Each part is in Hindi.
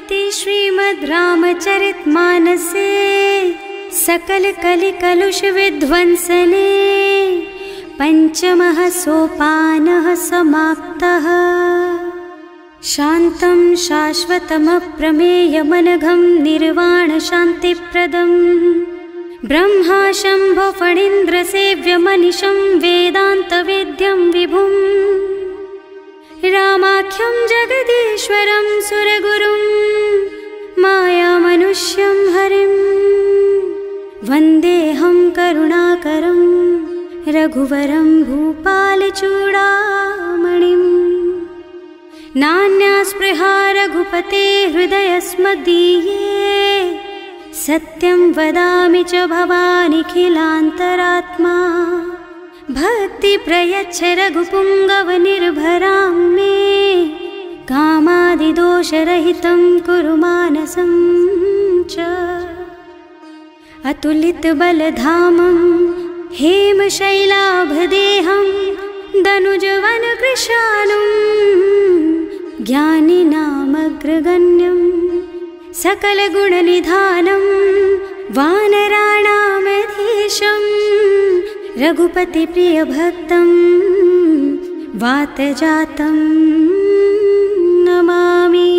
इति श्रीमद् रामचरितमानसे सकल कलि कलुष विध्वंसने पंचमः सोपानः समाप्तः। शान्तं शाश्वतमप्रमेयमनघं निर्वाण शान्तिप्रदं ब्रह्मा शम्भो फणीन्द्रसेव्यमनिशं वेदान्तवेद्यं विभुं रामाख्यं जगदीश्वरं सुरगुरुं मायामनुष्यं हरिं वन्देऽहं करुणाकरं रघुवरं भूपालचूडामणिम्। नान्यास्पृहा रघुपते हृदयस्मदीये सत्यं वदामि च भवानिखिलान्तरात्मा। भक्ति प्रयच्छ रघुपुङ्गवनिर्भरां मे कामादिदोषरहितं कुरु मानसं च। अतुलितबलधामं हेमशैलाभदेहं दनुजवनकृशानुं ज्ञानिनामग्रगण्यं सकलगुणनिधानं वानराणामधीशं रघुपतिप्रियभक्तं वातजातं नमामि।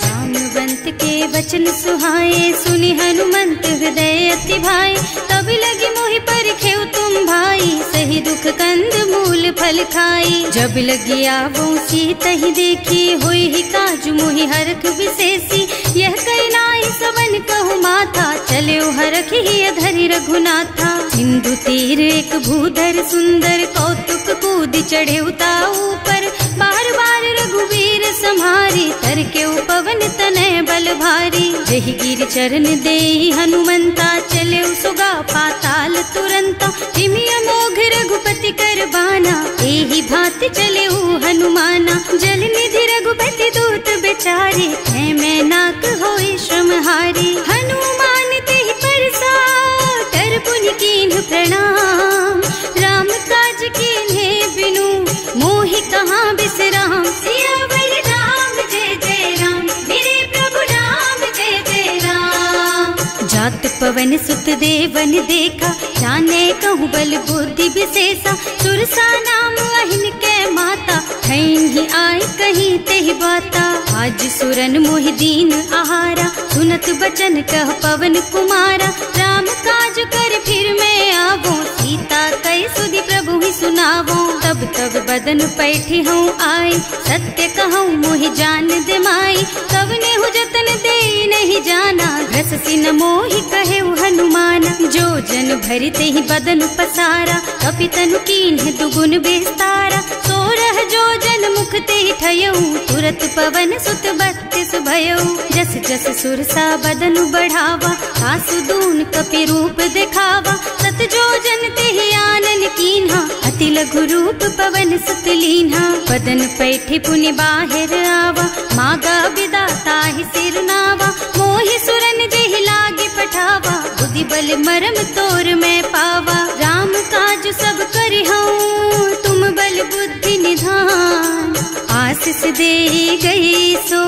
जाम्बवंत के वचन सुहाए सुनि हनुमंत हृदय अति भाए। तब लगी मोहि परिखेउ तुम भाई सही दुख कंद मूल फल खाई। जब लगी आवो सीतहि देखी होई ही काज मोहि हरख विशेषी। यह कई नाई सवन कहु माथा चले हरखि ही धरि रघुनाथा। सिंधु तीर एक भूधर सुंदर कौतुक कूद चढ़े ताऊ पर। बार बार रघुवीर सम्हारी तर के पवन तनय बल भारी। जहि गिर चरण देहि हनुमंता चले सुगा पाताल तुरंता। जिमि अमोघ रघुपति कर बाना एहि भांति चले हनुमाना। जल निधि रघुपति दूत बेचारे है मैं नाक होई श्रमहारी। हनुमान तेहि परसा कर पुनि कीन्ह प्रणाम। राम काज कीन्हे बिनु मोहि कहाँ बिसराम। सियावर राम जय जय राम मेरे प्रभु राम जय जय राम। जात पवन सुत देवन देखा जाने कहूँ बल बुद्धि विशेषा। सुरसा नाम अहिन के माता खैन ही आय कहीं तेहि बाता। आज सुरन मोहि दीन आहारा सुनत बचन कह पवन कुमारा। राम काज कर फिर मैं आवो सीता कई सुधि प्रभु ही सुनावो। तब तब बदन पैठी हूँ आए सत्य कहूँ मोहि जान दे माई। कब ने हु जतन दे नहीं जाना घस सिन मोहि कहे हनुमाना। जो जन भरिते ही बदन पसारा कपितनु कीन्ह दुगुन बेस्तारा। सोरह जो जन मुख ते ही ठयऊ तुरत पवन सुत 32 भयऊ। जस जस सुरसा बदन बढ़ावा आसु दून कपि रूप दिखावा। सत जो जन ते ही आनन कीन्हा अति लघु रूप पवन सुत लीन्हा। बदन पैठे पुनि बाहिर आवा मागा बिदा ताहि सिर नावा। मोहि सुरन जेहि लागे पठावा बुद्धि बल मरम तोर मैं पावा। राम काज सब करिहऊँ तुम बल बुद्धि निधान। आशीष दे गई सो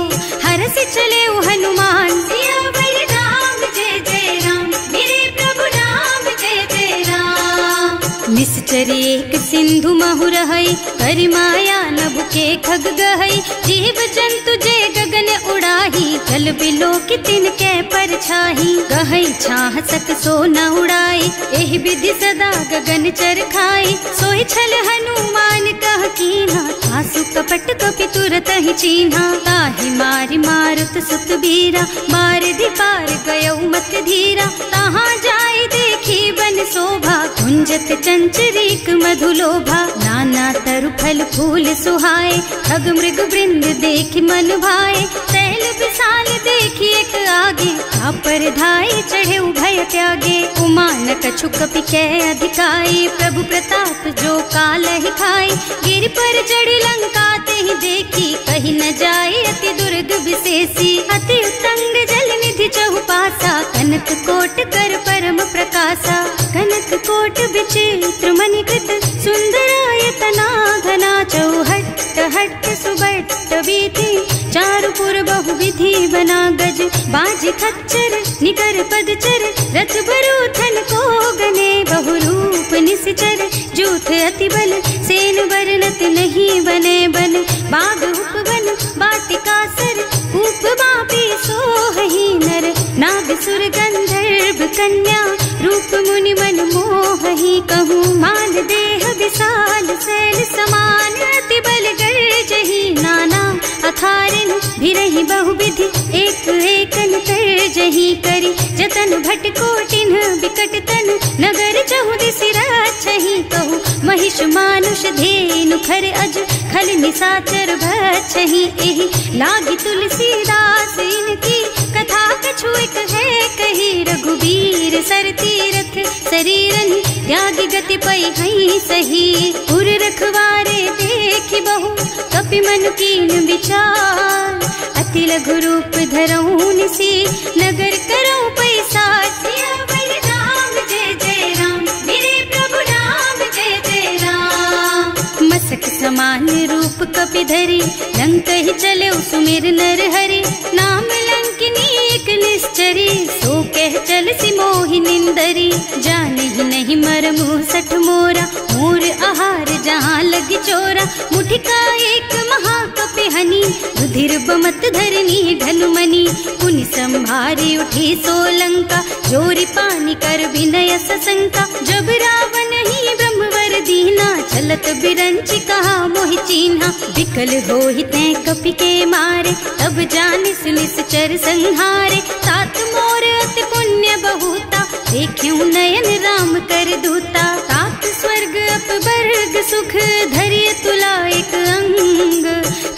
हरस चले हनुमान। सियावर राम जय जय राम मेरे प्रभु राम जय जय राम। निश्चर एक सिंधु महु रहई करि माया नभ के खग गहई। जीव जंतु जे गगन उड़ाही जल बिलो कि तिनके परछाही। गहई छाह सक सो न उड़ाई एहि विधि सदा गगन चर खाई। सोहि छल हनुमान कह कीन्हा आसु कपट कपि तुरत ही चीन्हा। ताहि मारि मारुत सुत बीरा बारिधि पार गयऊ मत धीरा। तहाँ जाय देखी बन शोभा कुंजत चंचरीक मधुलोभा। नाना तरु फल फूल सुहाए खग मृग वृंद देखि मन भाए। तैल विशाल देखी एक आगे पर धाई चढ़े भय त्यागे। उमा न कछु कपि कै अधिकाई प्रभु प्रताप जो काल ही खाई। गिर पर चढ़ लंका ते ही देखी कहीं न जाए अति दुर्ग विशेषी। अति उत्तंग जल निधि चहुपासा कनक कोट कर परम प्रकाशा। कनक कोट विचित्र मणिकृत सुंदरायतना घना चौहट्ट हट सुबट बीती, चारु पुर बहुविधि बना गज, बाज खच्चर निकर पदचर, रथ बरूथन को गने, बहुरूप निश्चर जूथ अति बल, सेन बरनत नहीं बने बन, बाग उपवन बाटिका सर, ऊप बापी सोहहि नर, नाग सुर गंधर्व कन्या, रूप मुनि मन मोहहि, कहूँ मान देह विशाल शैल समान, अति बल गर्जहि नाना अखारिन, भिरहि बहुविधि एक एकन तरजहि करि, जतन भट कोटिन बिकट तन, नगर चहुदिस राछहि, कहूँ महिष मानुष धेनु खर अज, खल निसाचर भक्षहि, एहि लागी तुलसीदास इनकी, कथा कछु एक है कही, रघुबीर सर तीरथ शरीरनि, त्यागी गति पई हई सही, उर रखवारे देखि बहु, कपि मन कीन विचार, अति लघु रूप धरऊं निसी, नगर करऊं पैसार, सियावर राम जय जय राम, मेरे प्रभु राम जय जय राम, मसक समान रूप कपि धरि, लंक ही चले सुमिर नर हरि, नाम लंकिनी एक निश्चरी, सो कह चल सी मोहि निंदरी, जाने ही नहीं मरमु सठ मोरा, मोर आहार जहाँ लगी चोरा, मुठिका एक महाकपि हनी, रुधिर बमत धरनी ढलुमनी, पुनि संभारी उठी सोलंका, जोरी पानी कर विनय सशंका, जब रावण ही ब्रह्मवर दीना, चलत बिरंची कहा मोहि चीन्हा, विकल होहि तै कपि के मारे, तब जानिस निश्चर संहारे, तात मोर अति पुण्य बहुता, देखियो नयन राम कर दूता, तात स्वर्ग अपवर्ग सुख, धरिय तुला एक अंग,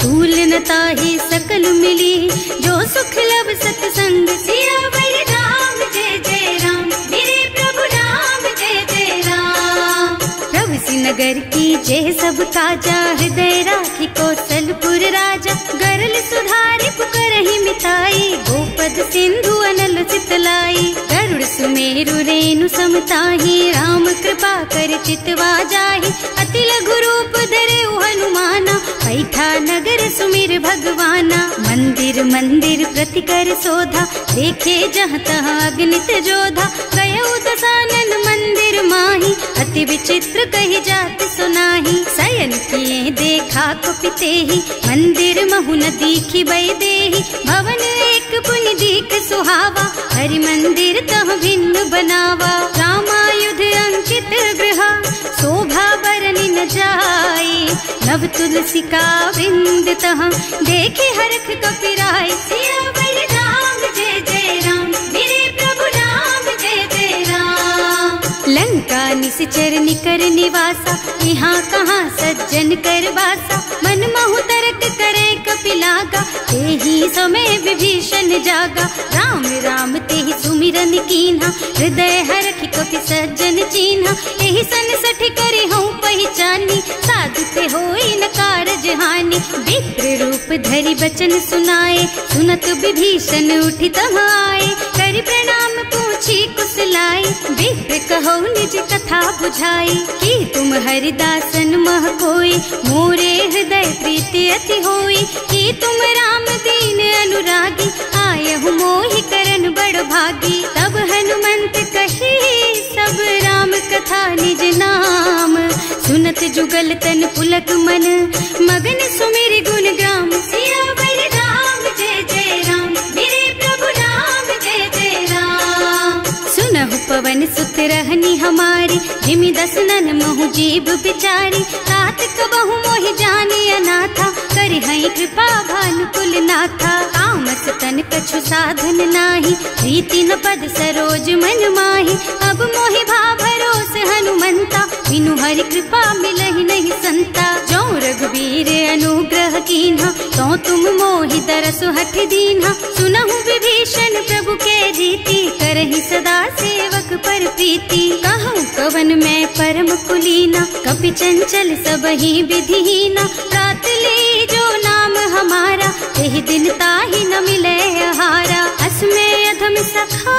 तूल न ताहि सकल मिली, जो सुख लब सतसंग, सियावर राम जय जय राम, मेरे प्रभु राम जय जय राम, प्रभु सी नगर की जय सब काजा, हृदय राखी कौशलपुर राजा, गरल सुधारि पुकारहि मिताई, गोपद सिंधु अनल चितलाई, गरुड़ सुमेरु रेणु समताहि, राम कृपा कर चितवा जाहि, अति लघु रूप धरे हनुमाना, बैठा नगर सुमिर भगवाना, मंदिर मंदिर प्रति कर शोधा, देखे जहाँ तहाँ अगणित जोधा, गयो दसानन मंदिर माही, अति विचित्र कही जात सुनाही, शयन किए देखा कुपिते ही, मंदिर महु न दीखी बई देहि, भवन एक पुनि दीख सुहावा, हरि मंदिर तह भिन्न बनावा, रामायुध अंकित गृह, शोभा बरनि न जाई, नव तुलसी का वृंद तह, देखे हरख कपिराई, सियावर राम जय जय राम, मेरे प्रभु राम जय जय राम, लंका निश्चर निकर निवासा, यहाँ कहाँ सज्जन कर वासा, मन महु तरक करे कपिलागा, तेहि समय विभीषण जागा, राम राम तेहि सुमिरन कीन्हा, हृदय हरखि कपि सज्जन चीन्हा, एहि सन सठ करि हूँ पहचानी, साधु ते होई न कारज हानि, विप्र रूप धरि बचन सुनाए, सुनत विभीषण उठि तहाँ आए, करि प्रणाम पूछी कुशलाई, विप्र कहो निज कथा बुझाई, कि तुम हरिदासन मह कोई, मोरे हृदय प्रीति अति होई, कि तुम राम दीन अनुरागी, आयहु मोहि करन बड़ भागी, तब हनुमंत कही सब राम कथा निज नाम, सुनत जुगल तन पुलक मन, मगन सुमिर गुण ग्राम, सियावर राम जय जय राम, मेरे प्रभु राम जय जय राम, सुनहु पवन सुत रहनी हमारी, जिमि दसनन महु जीव बिचारी, तात कबहु मोहि जानी अनाथा, करि हई कृपा भानुकुल नाथा, तामस तन कछु साधन नाही, प्रीति न पद सरोज मन माही, अब मोहि भा भरोस हनुमंता, बिनु हरि कृपा मिलहि नहीं संता, जो रघुबीर अनुग्रह कीन्हा, तो तुम मोहि दरसु हठ दीन्हा, सुनहु विभीषण प्रभु के रीति, करहि सदा सेवक पर प्रीति, कहूँ कवन मैं परम कुलीना, कपि चंचल सबहि विधिहीना, रात ले जो नाम हमारा, तेहि दिन ताहि न मिले आहारा, असमय अधम सखा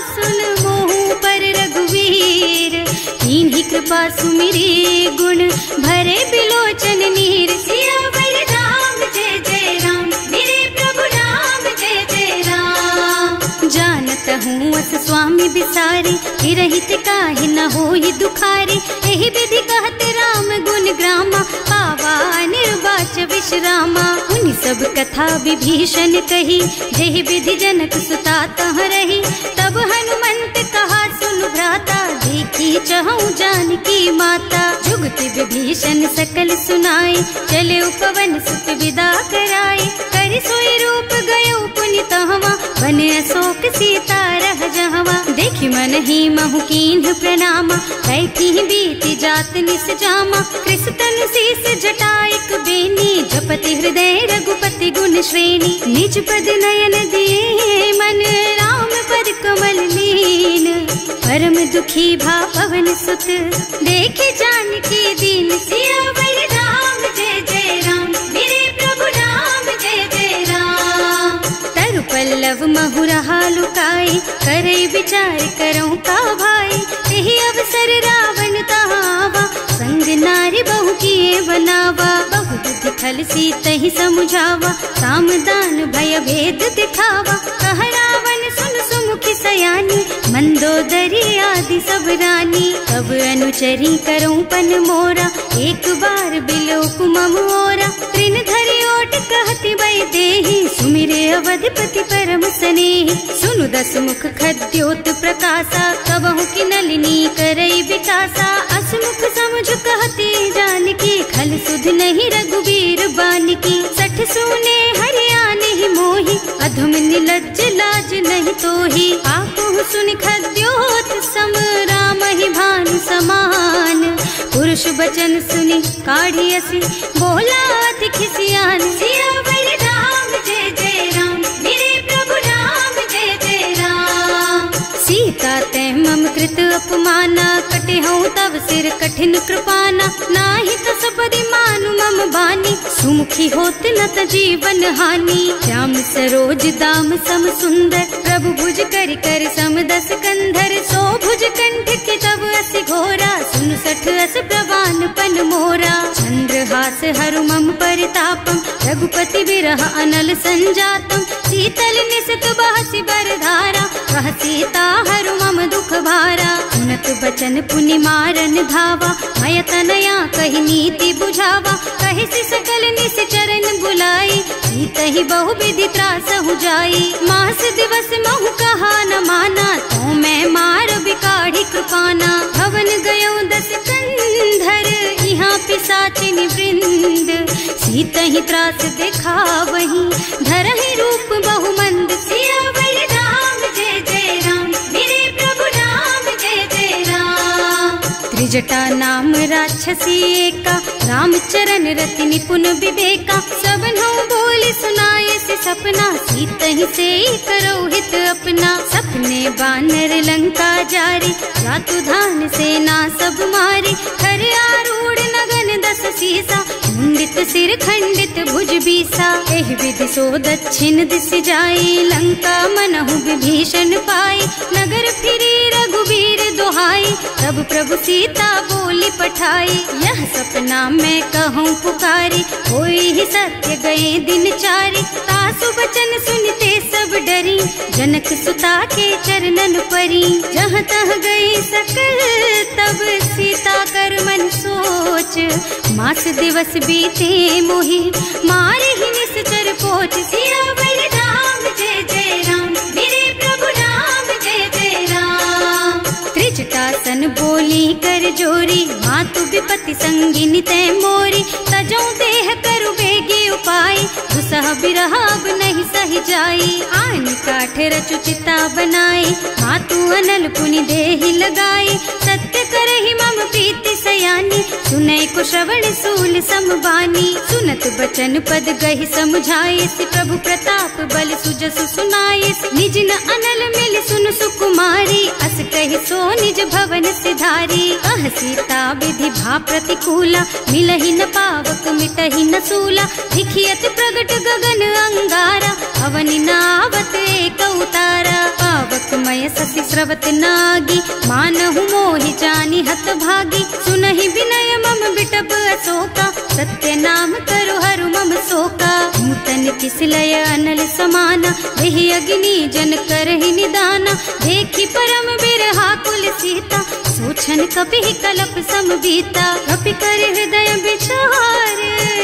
सुन मोहु पर रघुवीर, तीन्हि कृपा सुमिरी गुण भरे बिलोचन नीर। सियावर राम जय जय राम, मेरे प्रभु राम जय जय राम। जानत हूँ अस स्वामी बिसारी, रहित काहे न होई दुखारी। एहि विधि कहते राम गुण ग्रामा, पावा निर्वाच विश्रामा। उन सब कथा विभीषण कही, जेहि विधि जनक सुता तह रही। तब हनुमंत कहा सुन भ्राता, देखी चहु जानकी माता। जुगति विभीषण सकल सुनाए, चले उपवन सुत विदा कराए। कर सोई रूप गयो पुनि तहवा, बने अशोक सीता रह जहवा। देखि मन ही महु कीन्ह प्रणामा, बैठी बीती जात निस जामा। कृष तनु शीस जटाइक बेनी, जपति हृदय रघुपति गुण श्रेणी। निज पद नयन दिए मन, राम पद कमल लीन। परम दुखी भा पवन सुत, देखे जानकी दीन। सियावर राम जय जय राम, मेरे प्रभु राम जय जय राम। तरु पल्लव महुरहा लुकाई, करई विचार करऊं का भाई। यही अवसर रावण तहावा, संग नारी बहु किए बनावा। बहु बुद्धि खल सीतहि समुझावा, साम दान भय भेद दिखावा। कह रावण सुन सुमुखी सयानी, मंदोदरी आदि सब रानी। तब अनुचरी करऊं पन मोरा, एक बार बिलोक मम ओरा। त्रिन धरि ओट कहति बई देहि, सुमिरे अवधिपति परम स्नेहि। सुनु दस मुख खद्योत प्रकाशा, कबहु की नलिनी करई विकासा। असमुख समझ कहती जानकी, खल सुध नहीं रघुबीर बानकी। सठ सूने हरियाणा ही मोही, अधम निलज्ज लाज नहीं तोही। आपहु सुन खद्योत सम, राम ही भानु समान। पुरुष बचन सुनि काढ़ी असी, बोला अति खिसियान। सियावर राम जय जय राम, मेरे प्रभु राम जय जय राम। सीता ते मम कृत अपमाना, कटे हूँ तब सिर कठिन कृपाना। नाही तो सबदि मानु मम बानी, सुमुखी होत न त जीवन हानि। श्याम सरोज दाम सम सुंदर, प्रभु भुज कर कर सम दस कंधर। सो भुज कंठ के तब असि घोरा, सुन सठ अस प्रवान पन मोरा। चंद्रहास हरु मम परितापम, रघुपति विरह अनल संजातम। शीतल निसित बहसि बरधारा, वह सीता हरु मम दुख भारा। सुनत बचन पुनि मारन धावा, मय तनया कहि नीति बुझावा। कहि सि सकल निस चरण बुलाई, सीतहि बहु विधि त्रासहु जाई। मास दिवस महु कहा न माना, तो मैं मार बिकाढ़ी कृपाना। भवन गयो दस कंधर, यहाँ पिशाचिनी वृंद। सीतहि त्रास दिखावहि, धरहि रूप बहु मंद। सियावर राम जय जय राम, मेरे प्रभु राम जय जय राम। त्रिजटा नाम राक्षसी एका, राम चरण रति निपुण विवेका। सबनहु बोले सुनाए से सपना, सीतहि से करो हित अपना। सपने बानर लंका जारी, जातु धान सेना सब मारी। खर आरूढ़ नगन दस सीसा, मुंडित सिर खंडित भुज बीसा। एहि विधि सो दक्षिण दिश जाई, लंका मनहु विभीषण पाई। नगर फिरी रघुबीर दुहाई, तब प्रभु सीता बोली पठाई। यह सपना मैं कहूँ पुकारी, होई ही सत्य गए दिन चारी। तासु बचन सुनते सब डरी, जनक सुता के चरणन परी। जहाँ तह गई सकल तब सीता कर मन सोच। मास दिवस बीते मोहि, मारे ही निश्चर पोच। सियावर राम जय जय राम, मेरे प्रभु राम जय जय राम। त्रिजटासन बोली कर जोरी, मातु विपति संगिनी तै मोरी। तजो देह करु बेगी उपाय, दुसह बिरह अब नहीं सही जाई। आन काठ रचु चिता बनाए, मातु अनल पुनि देहि लगाए। सत्य करहि मम प्रीति सयानी, सुनय को श्रवण सूल समबानी। सुनत बचन पद गहि समुझाए, प्रभु प्रताप बल सुजसु सुनाए। निज न अनल मिल सुन सुकुमारी, अस कहि सो निज भवन सिधारी। अह सीता विधि भा प्रतिकूला, मिलहि न पावक मिटहि न सूला। दिखियत प्रगट गगन अंगारा, अवनि नावत एक उतारा। पावक मय ससि स्रवत नागी, मानहु मोहि जानि हत भागी। सुनहि विनय मम बिटप अशोका, सत्य नाम करु हरु मम शोका। नूतन किसलय अनल समाना, देहि अग्नि जन करहि निदाना। देखि परम बिरहा कुल सीता, सोचन कपि कलप सम बीता। कपि कर हृदय विचार,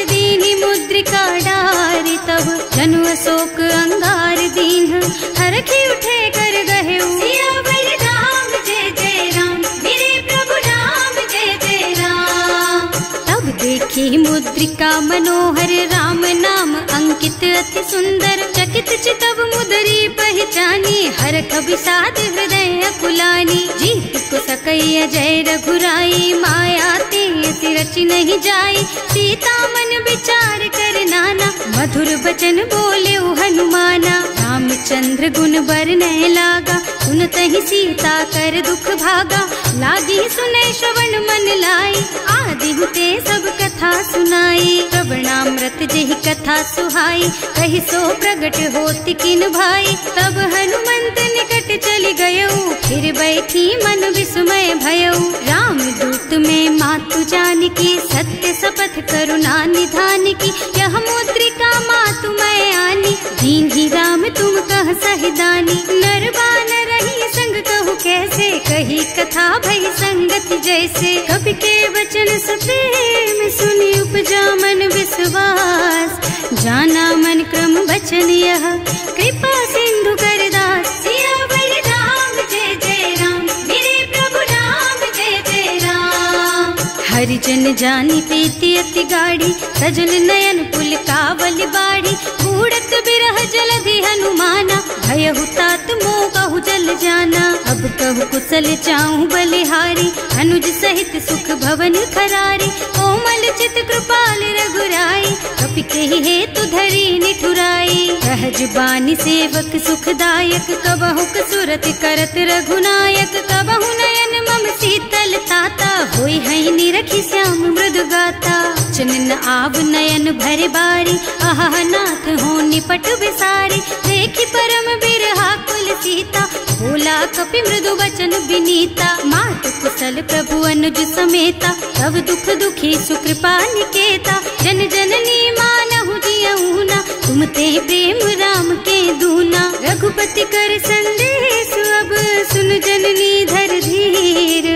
दीनि मुद्रिका डारि। तब जनु अशोक अंगार दीन, हरखि उठे कर गहेउ। सियावर राम जय जय राम, मेरे प्रभु राम जय जय राम। तब देखी मुद्रिका मनोहर, राम नाम अंकित अति सुंदर। चकित चितव मुदरी पहचानी, हरख विषाद हृदय अकुलानी। जीत को सकैया जय रघुराई, माया ते रचि नहीं जाई। सीता मन विचार कर नाना, मधुर बचन बोले हनुमाना। रामचंद्र गुण बरनय लागा, सुनतहि सीता कर दुख भागा। लागी सुनै श्रवण मन लाई, आदि ते सब कथा सुनाई। श्रवणामृत जेहि कथा सुहाई, कहि सो प्रगट होति किन भाई। तब हनुमंत निकट चली गयऊ, फिर बैठी मन विस्मय भयऊ। राम दूत में मातु जानकी, सत्य शपथ करुणा निधान की। यह मुद्रिका मातु मैं आनी, दीन्ही राम तुम कह सहिदानी। नरबान रही संग कहु कैसे, कही कथा भई संगति जैसे। कवि के वचन सप्रेम सुनि उपजा मन विश्वास। जाना मन क्रम वचन यह, कृपा सिंधु करदास। सियावर राम जय जय राम, मेरे प्रभु राम जय जय राम। हरिजन जानी प्रीति अति गाढ़ी, सजल नयन पुल कावल बाढ़ी। बूढ़त बिरह जलधि हनुमाना, भयहु तात मोह कहु जल जाना। अब कहु कुशल चाहु बलिहारी, अनुज सहित सुख भवन खरारी। कोमल चित कृपाल रघुराई, कपि केहि हेतु धरी निठुराई। सहज बानी सेवक सुखदायक, कबहु कसुरत करत रघुनायक। कबहु नयन मम शीतल ताता, होई हई निरखि श्याम मृदु गाता। चनन आव नयन भर बारी, आहा नाथ हो निपट बिसारी। देखि परम बिरहा कुल सीता, बोला कपि मृदु वचन विनीता। मात कुशल प्रभु अनुज समेता, तब दुख दुखी सुकृपा निकेता। जन जननी मानहु जियऊ ना, तुम ते प्रेम राम के दूना। रघुपति कर संदेश अब सुन जननी धर धीर।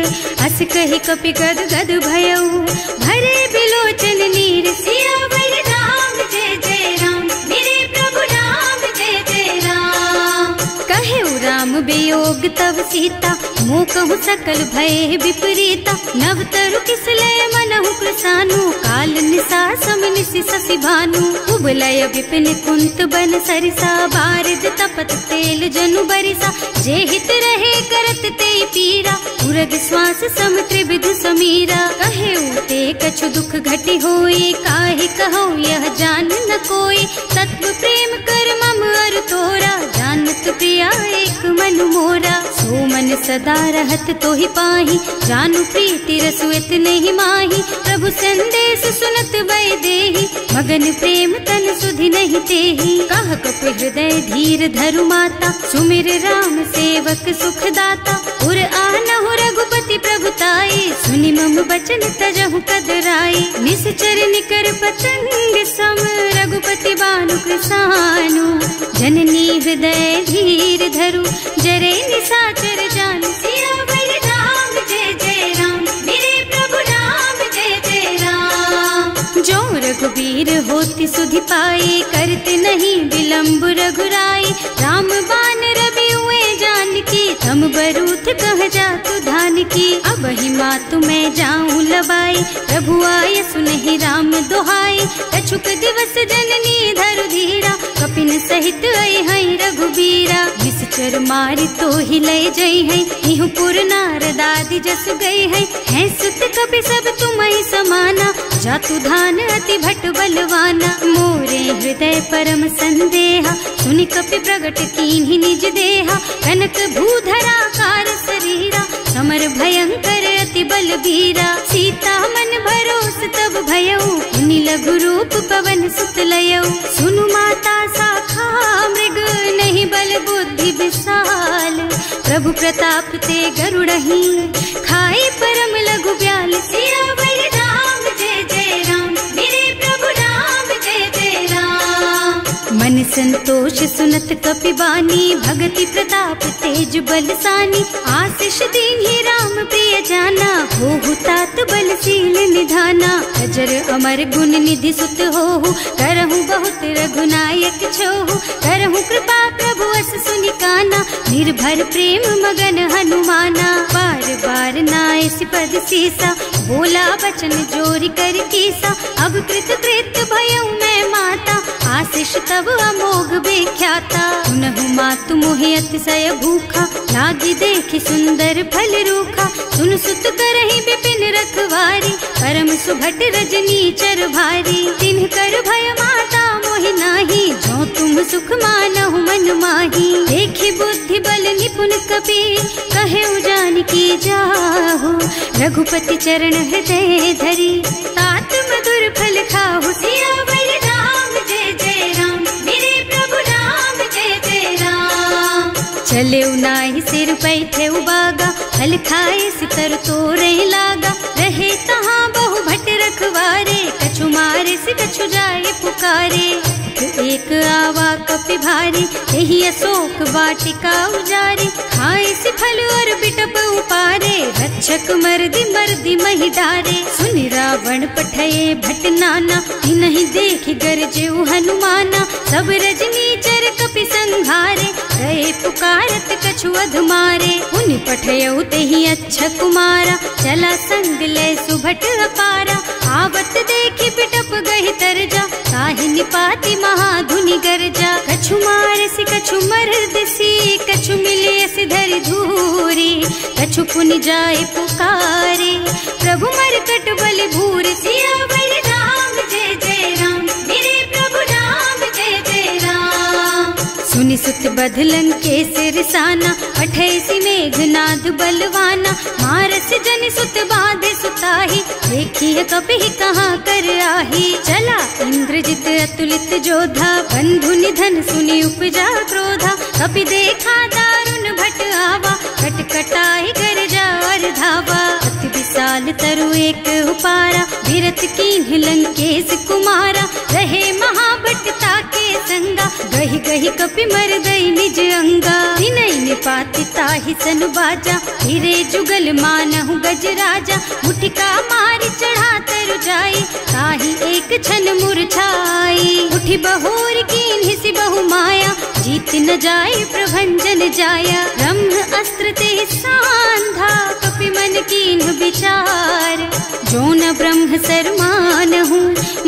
हस कहि कपि गद गद भयऊ, भरे बिलोचन नीर। सियावर राम जय जय राम, मेरे प्रभु राम जय जय राम। कहेउ राम वियोग तब सीता, मोह कहु सकल भय विपरीता। नव तरु किसलय मनहु कृसानु, काल निसा सम निसि शशि भानु। उबलय विपिन कुंत बन सरिसा, बारिज तपत तेल जनु बरिसा। जे हित रहे करत ते पीरा, उरग श्वास सम त्रिविध समीरा। कहेउ ते कछु दुख घटी होई, काहि कहौ यह जान न कोई। तत्व प्रेम कर मम अर तोरा, जानत प्रिया एक मन मोरा। सो मन सदा रहत तोहि पाही, जानु प्रीति रसु इतने माही। प्रभु संदेश सुनत वै देहि, मगन प्रेम तन सुधि नहीं तेहि। कह कपि हृदय धीर धरु माता, सुमिर राम सेवक सुखदाता। उर आनहु रघुपति प्रभुताई, सुनि मम बचन तजहु कदराई। निश्चर निकर पतंग सम, रघुपति बानु कृसानु। जननी हृदय धीर धरु, जरे निशाचर जानु। सियावर राम जय जय राम, मेरे प्रभु राम जय जय राम। जो रघुबीर होति सुधि पाई, करते नहीं विलम्ब रघुराई। राम बान रवि हुए जानकी, थम बरूथ कह जातु धान की। अब ही मातु मैं जाऊं लबाई, प्रभु आय सुनहि राम दोहाई। कछुक दिवस जननी धरु धीरा, कपिन सहित आई हई रघुबीरा। निश्चर मारी तो ही ले जई है, इहु पुर नारदादि जस गई है सुत कपि सब तुम ही समाना, जातु धान अति भट बलवाना। मोरे हृदय परम संदेहा, सुनि कपि प्रगट कीन्हि निज देहा, कनक भूधरा कार शरीरा, समर भयंकर अति बलबीरा। सीता मन भरोस तब भयउ, मुनि लघु रूप पवन सुत लयउ। सुनु माता साखा मृग, नहीं बल बुद्धि विशाल, प्रभु प्रताप ते गरुड़हि, खाई परम लघु ब्याल। सियावर राम जय जय राम, मेरे प्रभु राम जय जय राम। मन संतोष सुनत कपि बानी, भगति प्रताप तेज बलसानी। आशीष दीन्हि राम प्रिय जाना, होहु तात बलशील निधाना। अजर अमर गुण निधि सुत होहु, करहु बहुत रघुनायक छोहु। करहु कृपा प्रभु अस सुनि काना, निर्भर प्रेम मगन हनुमाना। बार बार नाय सिपद सीसा, बोला बचन जोरी कर कीसा। अब कृत कृत भयउ मैं माता, आशीष तब अमोघ बेख्याता। सुनहु मातु मोहि अतिशय भूखा, लागी देखि सुंदर फल रूखा। सुन सुत करहि विपिन रखवारी, परम सुभट रजनी चर भारी। तिन्ह कर भय माता मोहि नाही, जो तुम सुख मानहु मन माही। देखि बुद्धि बल निपुण कपि, कहे जानकी जाहु। रघुपति चरण हृदय धरी, तात मधुर फल खाहु। सियावर राम जय जय राम, मेरे प्रभु राम जय जय राम। चले उनाहि सिर पैठे उबागा, फल खाए सितर तोरे लागा। रहे तहाँ बहु भट रखवारे, कछु मारे से कछु जाए पुकारे। एक आवा कपि भारी, यही अशोक वाटिका उजारी। खाए से फल और बिटप उपारे, रक्षक मर्दी मर्दी मही डारे। सुनि रावण पठये भट नाना, नहीं देखि गरजेउ हनुमाना। सब रजनी चर कपि संघारे, गए पुकारत कछु अधमारे। उनि पठयउ तेहि अच्छा कुमारा, चला संग ले सुभट अपारा। आवत देखि बिटप गहि तरजा, ताहि निपाति महाधुनि गरजा। कछु मारसि कछु मरदसी, कछु मिलियसि धरि धूरी। कछु पुनि जाए पुकारे, प्रभु मरकट बल भूरि। सियावर राम जय जय राम, मेरे प्रभु राम जय जय राम। सुनि सुत बध लंकेश रिसाना, पठैसि मेघनाद बलवाना। मारस जन सुत बांधे सुताही, देखिए कपि कहाँ कर आही। चला इंद्रजित अतुलित जोधा, बंधु निधन सुनि उपजा क्रोधा। कपि देखा दारुण भट आवा, कटकटाई गरजा और धावा। अति विशाल तरु एक उपारा, विरत कीन्ह लंकेश कुमारा। रहे महाभट ताके संगा, गहि गहि कपि मर गई निज अंगा। तिनहि निपाति ताहि सन बाजा, फिरे जुगल मानहु गज राजा। मुठिका मारि चढ़ा तरु जाई, ताहि एक छन मुरझाई। उठि बहोर कीन्हि सि बहु माया, जीत न जाय प्रभंजन जाया। ब्रह्म अस्त्र ते सांधा, कपि मन कीन्ह विचार। जो न ब्रह्म सर मानहु,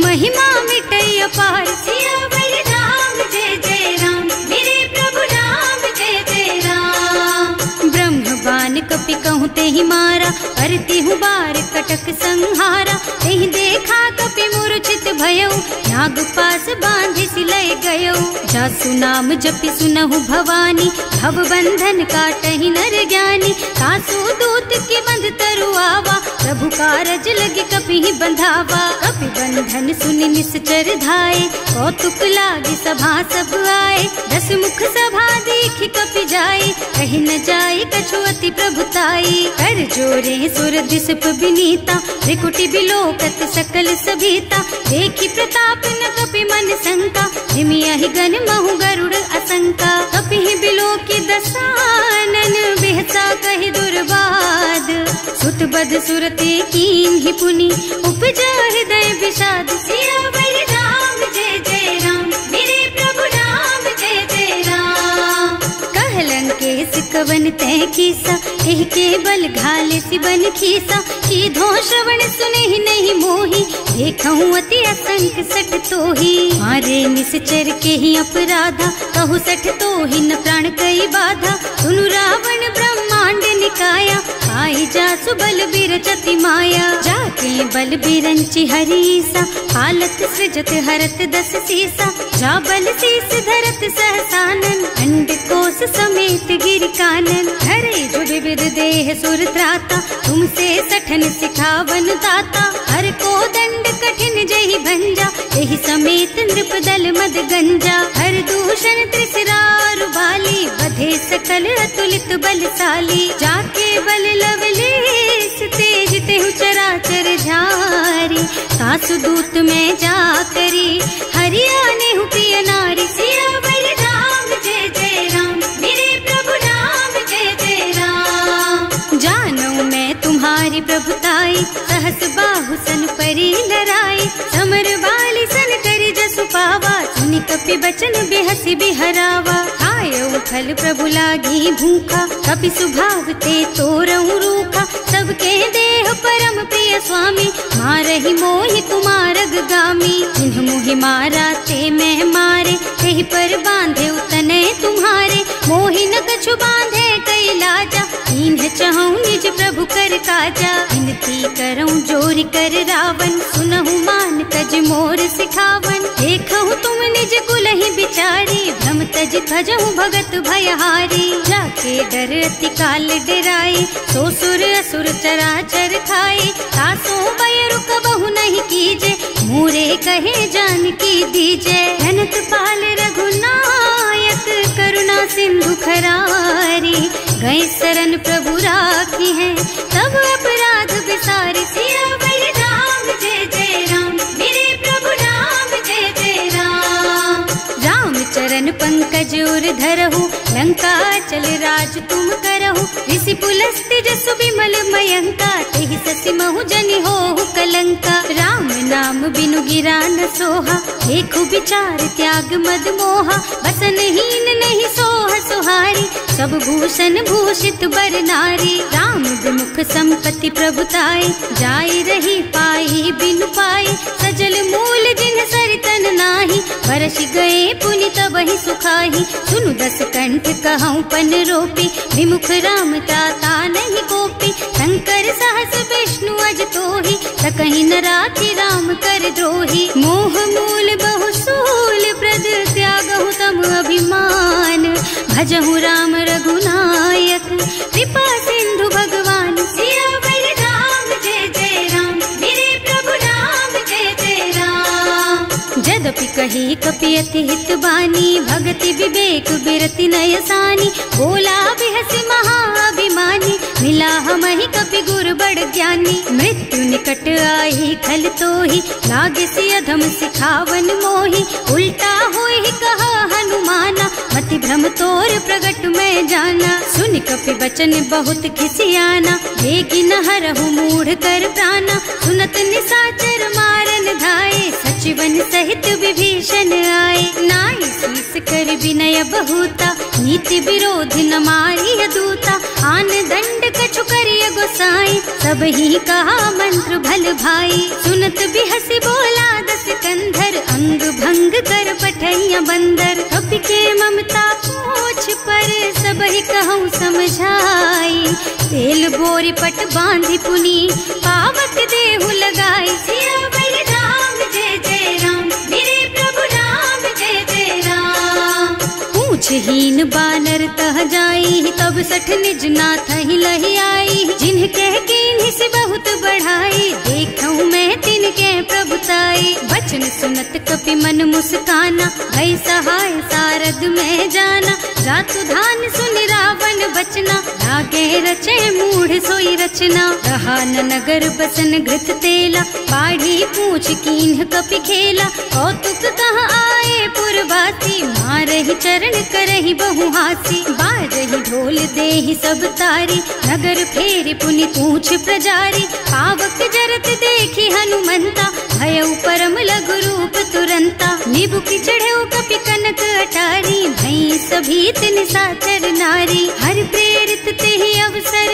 महिमा मिटै अपार। सियावर राम जय जय राम, मेरे प्रभु राम जय जय राम। ब्रह्म बान कपि कहूँ तेहि मारा, करती हूँ बार कटक संहारा। तेहि देखा कपि मूर्छित भयउ, नाग पास बांधि सिलय गयउ। जासु नाम जपि सुनहु भवानी, भव बंधन काटहि नर ज्ञानी। कासु दूत के बंध तरु आवा, प्रभु कारज लगे कपि ही बंधावा। कपि बंधन सुनि निश्चर धाये, कौतुक लागी सभा सब आए। 10 मुख सभा देखि कपि जाए, कहि न जाए कछु अति प्रभुताई। कर जोरे सुर दिसप विनीता, त्रिकुटी बिलोकत सकल सभीता। देखि प्रताप न कपि मन शंका, निमियहि गण महु गरुड़ असंका। कपि ही बिलोकी दसानन, बिहसा कहि दुर्बाद। सुत बद सुरते कीन्हि पुनि, उपजा हृदय विषाद। सियावर राम जय जय राम, मेरे प्रभु राम जय जय राम। कह लंकेश कवन तय कीसा, एह के बल घाले सी बन खीसा, की धो श्रवण सुने ही नहीं मोही, देखूं अति असंख सठ तो ही, मारे निश्चर के ही अपराधा, कहु सठ तो ही न प्राण कई बाधा, सुनु रावण ब्रह्मांड निकाया, आई जासु बल बिरचति माया, जाके बल बिरंचि हरीसा, हालत सृजत हरत दस सीसा, जा बल शीस धरत सहसानन, अंड कोस समेत गिर कानन, हरे जो विविध देह सुर त्राता, तुमसे सठन सिखावन दाता, हर को दंड कठिन जहि भंजा, यही समेत नृप दल मद गंजा, हर दूषण त्रिसरारु बाली, बधे सकल अतुलित बलशाली, जाके बल लवलेस तेज तेहु चराचर झारी, सासु दूत में जा करी, हरियाणे हूँ प्रिय नारी, सियावर राम जय जय राम, मेरे प्रभु राम जय जय राम, जानू मैं तुम्हारी प्रभुताई, सहस बाहु सन परी लराई, समर बाली सन करी जसु पावा, सुनि कपि बचन बेहसी बिहरावा, खायो फल प्रभु लागी भूखा, कपि सुभाव ते तोरऊ रूखा, सबके देह परम प्रिय स्वामी, मारहि मोहि कुमारग गामी, जिन्ह मोहि मारा ते मैं मारे, तेहि पर बांधे उतने तुम्हारे, मोहि न कछु बांधे कई लाजा, इन्ह चहु निज प्रभु कर काजा, विनती करऊं जोरि कर रावण, सुनहु मान तज मोर सिखावन, देखहु तुम निज कुलहि बिचारी, भ्रम तज भजहु भगत भयहारी, जाके डर अति काल डराई, सो सुर असुर चराचर खाए, तासो बयरु कबहु नहीं कीजे, मूरे कहे जानकी दीजे, धनत पाल रघुनायक करुणा सिंधु खरारी, गए शरण प्रभु राखी है, तब अपराध विसारी, सियावर राम जय जय राम, मेरे प्रभु राम जय जय राम, राम चरण पंकज उर धरहु, लंका चल राज तुम करहु, ऋषि पुलस्त्य जसु विमल मयंका, तेहि ससि महु जनि होहु कलंका, राम नाम बिनु गिरा न सोहा, देखु विचार त्याग मद मोहा, बसन हीन नहीं सोह सुहारी, सब भूषण भूषित बर नारी, राम विमुख संपत्ति प्रभुताई, जाई रही पाई बिनु पाई, सजल मूल जिन सरितन नाही, बरस गए पुनि तबहि सुखाही, सुनु दस कंठ कहूँ पन रोपी, विमुख राम त्राता नहीं गोपी, शंकर सहस विष्णु अज तोहि, सकहि न राखी राम कर द्रोही, मोह मूल बहु सूल प्रद त्यागहु तम अभिमान, भजहु राम रघुनायक, कृपा सिंधु भगवान, सियावर राम जय जय राम, मेरे प्रभु राम जय जय राम, जदपि कही कपि अति हित बानी, भगति विवेक बिरति नय सानी, बोला बिहसि महाअभिमानी, मिला हमहि कपि गुर बड़ ज्ञानी, मृत्यु निकट आई खल तोहि, लागे सि अधम सिखावन मोहि, उल्टा होहि कहा हनुमाना, मति भ्रम तोर प्रगट में जाना, सुनि कपि बचन बहुत खिसियाना, देगी न हरहु मूढ़ कर प्राणा, सुनत निशाचर मारन धाये, सचिवन सहित विभीषण आए, नाई शीस कर विनय बहुता, नीति विरोध न मारिय दूता, आन दंड कछु करिय गोसाई, सब ही कहा मंत्र भल भाई, सुनत बिहसि बोला दस कंधर, अंग भंग कर पठैया बंदर, कपि के ममता पूछ पर, सब ही कहूँ समझाई, तेल बोरी पट बांधि पुनी, पावक देहु लगाई, सियावर राम जय जय राम, मेरे प्रभु राम जय जय राम, पूछहीन बानर तह जाई, तब सठ निज नाथ ही लही आई, जिन्ह कह कीन्हि से बहुत बढ़ाई, देखूं मैं तिनके प्रभुताई, बचन सुनत कपि मन मुस्काना, भई सहाय सारद में जाना, जातु धान सुनि रावण बचना, लागे रचे मूढ़ सोई रचना, रहा न नगर बसन घृत तेला, बाढ़ी पूछ कीन्ह कपि खेला, कौतुक कह आए पुरवासी, मारहि चरण करहि बहु हासी, बाजहि ढोल देहि सब तारी, नगर फेरि पुनि पूछ प्रजारी, पावक जरत देखि हनुमंता, भयउ परम लघु रूप तुरंता, नीबू की चढ़ेऊ कपि कनक अटारी, भई सभीत निशाचर नारी। हर प्रेरित ते ही अवसर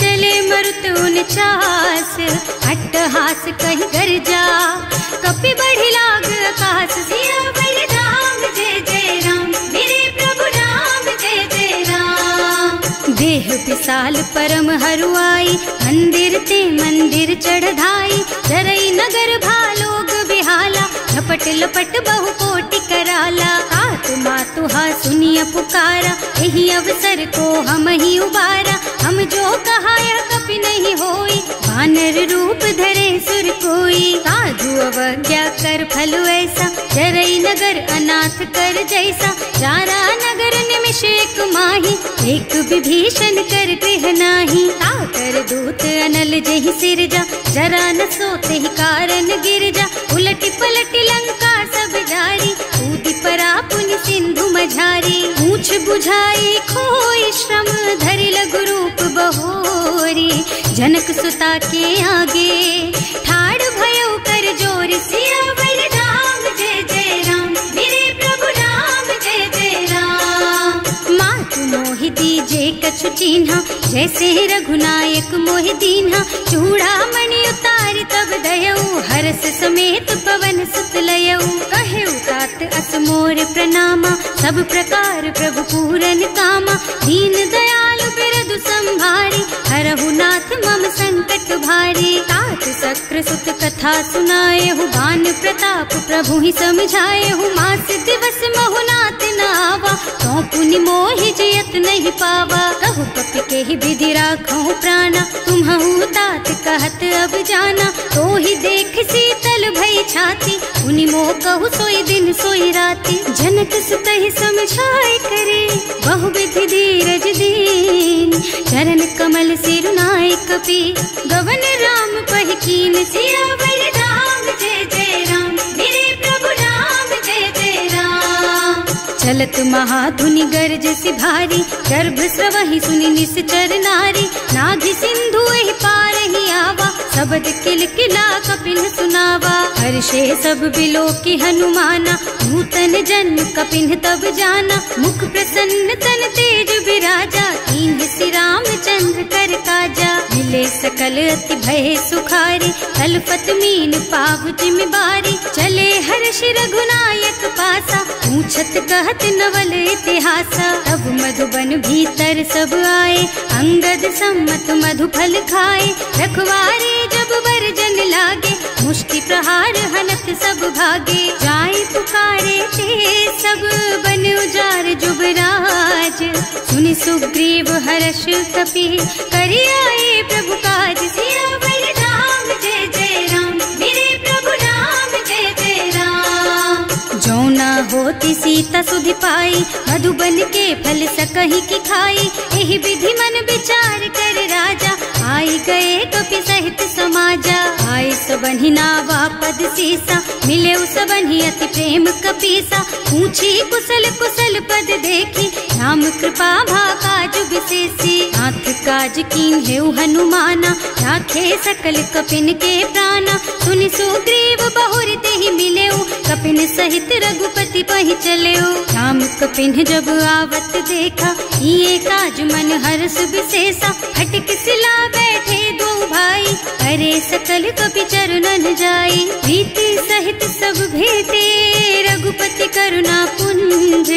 चले मरुत 49, अट्टहास कहि गर्जा कपि बढ़ी लाग आकाश। सियावर राम जय जय राम, मेरे प्रभु राम जय जय राम। देह विशाल परम हरुआई, मंदिर ते मंदिर चढ़धाई, जरई नगर भालोग बिहाला, झपट लपट बहु कोटि कराला। आत्मा तुहा सुनिया पुकारा, यही अवसर को हम ही उबारा। हम जो कहा यह कपि नहीं होई, वानर रूप धरे सुर कोई। साधु अवज्ञा कर फल ऐसा, जरई नगर अनाथ कर जैसा। जारा नगर निमिष एक माही, एक विभीषण कर गृह नाही। ताकर दूत अनल जहि सिरजा, जरा न सोते ही कारण गिर जा। उलटी पलटी लंका सब जारी, कूदी परा पुनि सिंधु मझारी। पूछ बुझाई खोई श्रम, धरि लघु रूप बहोरी। जनक सुता के आगे, ठाड़ भयो कर जोरी। सियावर राम जय जय राम, मेरे प्रभु राम जय जय राम। मातु मोहि दीजे कछु चिन्हा, जैसे रघुनायक मोहि दीन्हा। चूड़ामणि उतारि तब दयऊ, हरस समेत पवन सुत लयऊ। कहे तात अस मोर प्रणामा, सब प्रकार प्रभु पूरन कामा। दीन दयालु बिरदु संभारी, हरहु नाथ मम संकट भारी। तात सक्र सुत कथा सुनाएहु, बान प्रताप प्रभु ही समझाएहु। मास दिवस महु नाथ न आवा, तो पुनि मोहि जयत नहीं पावा। कहु कपि के ही विधि राखहु प्राणा, तुम्हु तात कहत अब जाना। तो ही देख शीतल भई छाती, पुनि मोह कहु सोई दिन सोई राती। जनक सुतहि समझाए करे, बहु विधि धीरज दीन। चरण कमल सिरुनाए कपि, गवन राम पहि कीन। सियावर राम जय जय राम, मेरे प्रभु राम जय जय राम। चलत महाधुनि गर्ज सि भारी, गर्भ स्रवहि सुनि निश्चर नारी। नाभि सिंधु एहि पार ही आवा, शब्द किलकिला कपिन सुनावा। हर्षे सब बिलो की हनुमाना, नूतन जन्म कपिन तब जाना। मुख प्रसन्न तन तेज विराजा, कीन्ह श्री रामचंद्र कर काजा। मिले सकल अति भय सुखारी, तलपत मीन पाव जिम्मेवारी। चले हर्ष रघुनायक पासा, पूछत कहत नवल इतिहासा। तब मधुबन भीतर सब आए, अंगद सम्मत मधु फल खाए। रखवारे जब बरजन लागे, मुष्टि प्रहार हनत सब भागे। जाए पुकारे ते सब बन उजार जुबराज। सुनि सुग्रीव हर्ष कपि, करि आए प्रभु काज। सियावर राम जय जय राम, मेरे प्रभु राम जय जय राम। जो ना होती सीता सुधि पाई, मधुबन के फल सकहि की खाई। एहि विधि मन विचार कर राजा, आई गए कपि सहित समाजा। आए सबन्हि नावा पद सीसा, मिले सबन्हि अति प्रेम कपीसा। पूछी कुशल कुशल पद देखी, राम कृपा भा काज विशेषी। नाथ काज कीन्हेउ हनुमाना, राखे सकल कपिन के प्राणा। सुनि सुग्रीव बहुर तेहि मिलेउ, कपिन सहित रघुपति पहि चलेउ। राम कपिन जब आवत देखा, ये काज मन हर्ष विशेषा। हटक सिला बैठे दो भाई, अरे सकल कपि चरणन जाई। प्रीति सहित सब भेटे, रघुपति करुणा पुंज।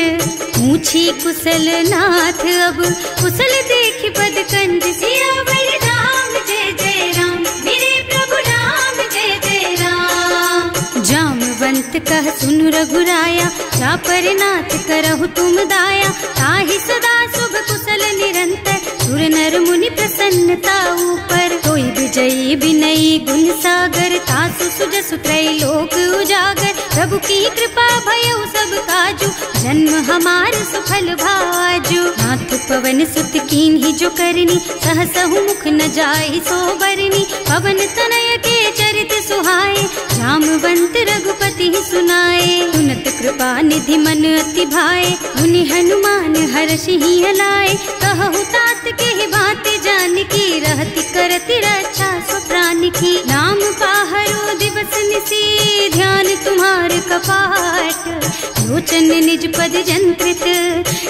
पूछी कुशल नाथ अब, कुशल देखि पद कंज। सियावर राम जय जय राम, मेरे प्रभु राम जय जय राम। जामवंत कह सुन रघुराया, चापर नाथ करहु तुम दाया। ताहि सदा शुभ कुशल निरंतर, सुर नर मुनि प्रसन्नता ऊपर। कोई विजयी विनयी गुण सागर, तासु सुजसु त्रैलोक उजागर। प्रभु की कृपा भयउ सब काजू, जन्म हमार सुफल भाजू। नाथ पवन सुत कीन्ही जो करनी, सहसहु मुख न जाहि सो बरनी। पवन तनय के चरित सुहाए, जामवंत रघुपति सुनाए। सुनत कृपा निधि मन अति भाए, मुनि हनुमान हर्षि हलाए। कहु तात के ही बात जानकी, रहति करति रक्षा सो प्राण की। नाम पाहरो दिवस सुनिसी ध्यान तुम्हार कपाट, लोचन निज पद जंत्रित,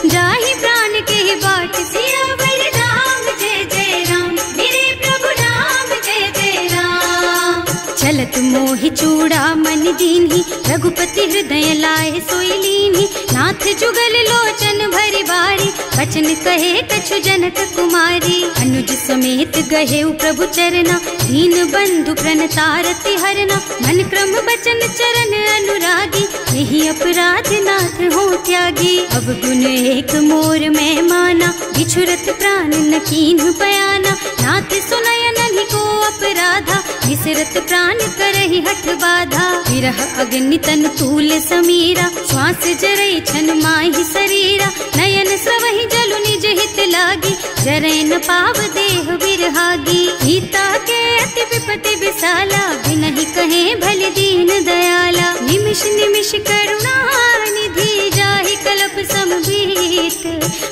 जाहि प्राण के बाट। सियावर राम जय जय राम, मेरे प्रभु राम जय जय राम। चलत मोहि चूड़ा मन दीन्ही, रघुपति हृदय लाए सोई लीन्ही। नाथ जुगल लोचन भरि बारी, बचन कहे कछु जनक कुमारी। अनुज समेत गहे प्रभु चरना, दीन बंधु प्रणतारति हरना। मन क्रम बचन चरण अनुरागी, यही अपराध नाथ हो त्यागी। अब गुण एक मोर में माना, बिछुरत प्राण न कीन्ह बयाना। नाथ सुनय नन्हि को अपराधा, विसरत प्राण करहि हठ बाधा। विरह अग्नि तन तूल समीरा, श्वास जरई छन माहि शरीरा। नयन स्रवहि जलु निज हित लागी, जरै न पाव देह बिरहागी। सीता के अति विपति विसाला, बिनहि कहे भले दीन दयाला। निमिष निमिष करुणा निधि, जाहि कलप समबीत।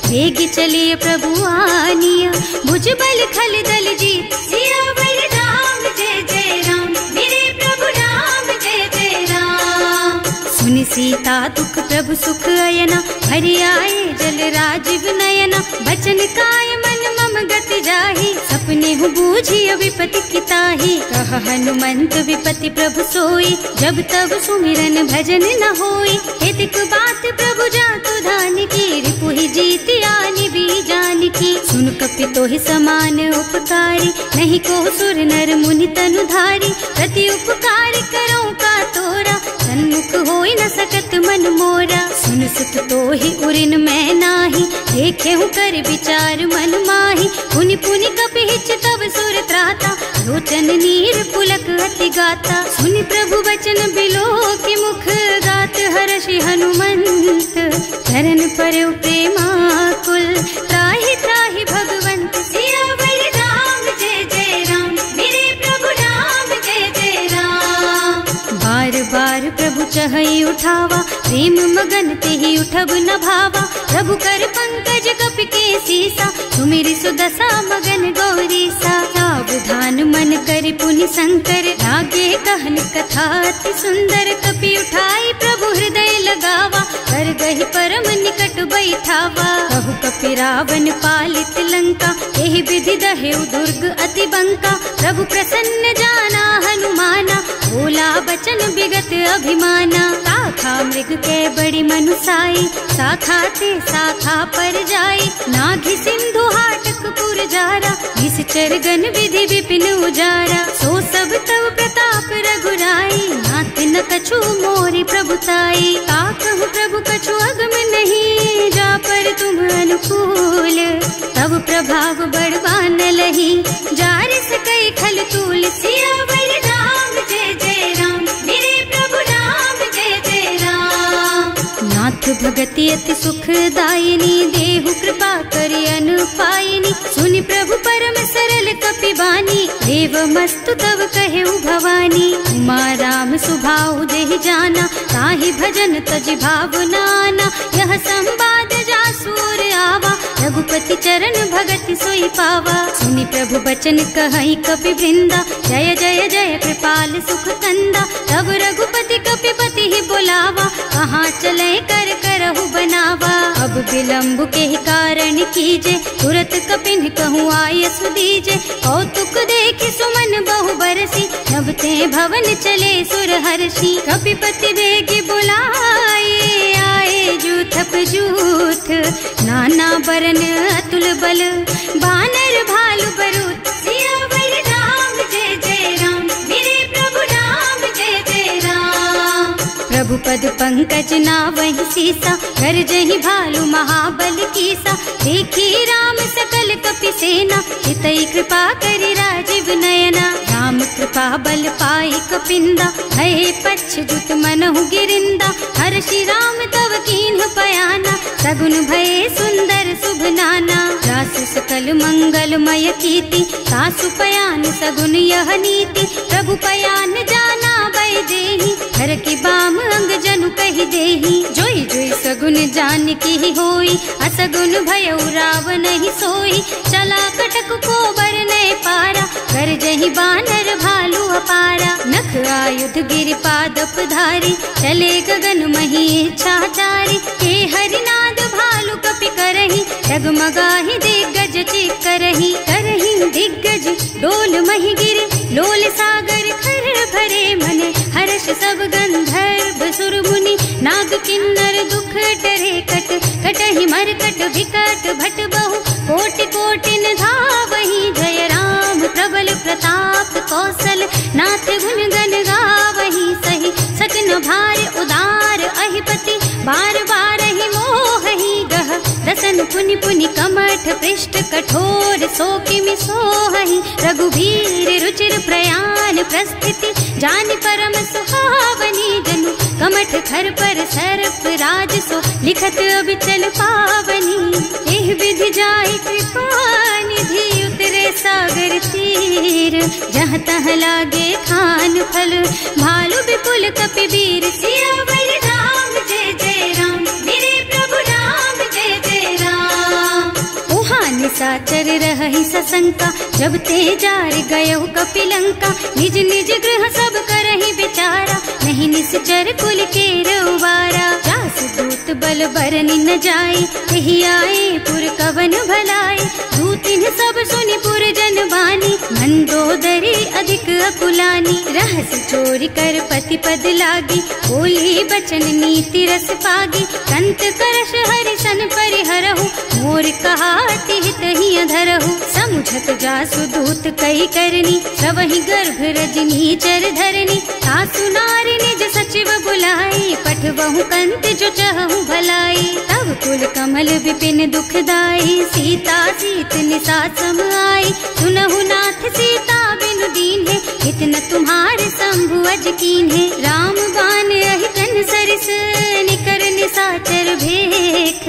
वेग चलिए प्रभु आनिया, भुज बल खल दल जीत। सियावर राम जय जय राम, मेरे प्रभु राम जय जय राम। सुनि सीता दुख प्रभु सुख अयना, हरि आए जल राजीव नयना। बचन काय मन मम गति जाहि, सपने हूँ बूझी विपति किताहि। कह हनुमंत विपति प्रभु सोई, जब तब सुमिरन भजन न होई। हेतिक बात प्रभु जातु धान की, रिपुहि जीति आनि भी जान की। सुन कपि तोहि समान उपकारी, नहीं को सुर नर मुनि तनु धारी। प्रति उपकार करो का तोरा, सन्मुख होई न सकत मन मोरा। सुन सुत तोहि उरिन मैं नाही, देखे हूँ कर विचार मन माही। पुनि पुनि कपिहिच तब सुर त्राता, लोचन नीर पुलक अति गाता। सुनि प्रभु वचन बिलो की मुख, गात हर्षि हनुमंत। चरण परउ प्रेमाकुल, त्राहि त्राहि भगवंत। सियावर राम जय जय राम, मेरे प्रभु राम जय जय राम। बार बार प्रभु चहई उठावा, प्रेम मगन तेहि उठब न भावा। प्रभु कर पंकज कपि के सीसा, सुमिरि सुदशा मगन गौरीसा। सावधान मन करि पुनि शंकर, लागे कहन कथा अति सुंदर। कपि उठाई प्रभु हृदय लगावा, कर गहि परम निकट बैठावा। कहु कपि रावण पालित लंका, एहि विधि दहेउ दुर्ग अति बंका। प्रभु प्रसन्न जाना हनुमाना, बोला बचन विगत अभिमाना। शाखा मृग के बड़ी मनुसाई, शाखा ते शाखा पर जाई। नाघि सिंधु हाटक पुर जारा, निश्चर गण विधि विपिन उजारा। सो सब तव प्रताप रघुराई, नाथ न कछु मोरि प्रभुताई। ताकहु प्रभु कछु अगम नहीं, जा पर तुम अनुकूल। तब प्रभाव बड़वान लही, जार सकई खल तूल। सियावर राम जय जय राम, मेरे प्रभु राम जय जय राम। नाथ भगति अति सुखदायिनी, देहु कृपा करि अनुपायिनी। सुनि प्रभु परम सरल कपिबानी, देव मस्तु तव कहेउ भवानी। उमा राम सुभाउ देहि जाना, ताहि भजन तजि भावनाना। यह संवाद जासुर आवा, रघुपति चरण भगति सोई पावा। सुनि प्रभु बचन कहई कपि वृंदा, जय जय जय कृपाल सुख कंदा। तब रघुपति कपिपति ही बुलावा, कहाँ चले कर करहु बनावा। अब विलम्ब के कारण कीजे, तुरत कपिन कहूँ आय सुदीजे। कौतुक देखि सुमन बहु बरसी, नभ ते भवन चले सुर हर्षि। कपिपति बेगी बुलाए, आए जूथप जूथ। नाना बरन अतुल बल, बानर भालु बरूथ। सियावर राम जय जय राम, मेरे प्रभु राम जय जय राम। प्रभु पद पंकज नावहि सीसा, गरजहि भालु महाबल कीसा। देखी राम सकल कपि सेना, हितई कृपा करि राजीव नयना। राम कृपा बल पाई कपिंदा, भये पच्छ्युत मनहु गिरिंदा। हर्षि राम तव कीन्ह पयाना, सगुन भये सुंदर शुभ नाना। रासु सकल मंगलमय कीर्ति, सासु पयान सगुन यह नीति। प्रभु पयान जाना बै देहि, हर की बाम अंग जनु कहि देहि। जोई जोई सगुन जान जानकी होई, असगुन भयउ रावण ही सोई। चला कटक को बरने पारा, गरजहि बानर भालू अपारा। नख आयुध गिरि पादप धारी, चले गगन मही इच्छाचारी। के हरिनाद भालू कपि करही, डगमगाहि दिग्गज चित करही। करही दिग्गज डोल मही गिरे, लोल सागर खर भरे मन। हर्ष सब गंधर्व सुर मुनि, नाग किन्नर दुख डरे कट। कटहि मरकट विकट भट बहु, कोटि कोटिन धावहि। जय राम प्रबल प्रताप कौशल, नाथ गुण गण गावहि। सही सकन भार उदार अहिपति, बार बार ही मोहि गह। दसन पुनि पुनि कमठ पृष्ठ, कठोर सो किमि सोहहि। रघुवीर रुचिर प्रयाण प्रस्थिति, जानि परम सुहावनी। जनु कमठ खर पर सर्प राज सो, लिखत अबिचल पावनी। एह विधि जाय कृपा निधि, उतरे सागर तीर। जहाँ तहाँ लागे खान फल, भालु विपुल कपि वीर। सियावर राम जय जय राम, मेरे प्रभु राम जय जय राम। ओहा निशाचर रहहि सशंका, जब ते जार गयो कपिलंका। निज निज गृह सब करहि विचारा, नहीं निश्चर कुल के रउबारा। जास दूत बल बरनि न जाई, एहि आए पुर कवन भलाई। दूतिन सब सुनि पुर जन बानी, मंदोदरी अधिक अकुलानी। रहस चोरी कर पति पद लागी, बोली बचन नीति रस पागी। कंत करश हरि सन परिहरहु, मोर कहाति हित ही अधरहु। समुझत जासु दूत कही करनी, सबहि गर्भ रजनी चर धरनी। सासु नारी निज सचिव बुलाई, पठबहु कंत जो चहु भलाई। तब कुल कमल विपिन दुखदाई, सीता सीत निसा सम आई। सुनहु नाथ सीता बिनु दीन्हे, हित न तुम्हारे शंभु अज कीन्हे। राम बान अहितन सरिस, निकर निसाचर भेख।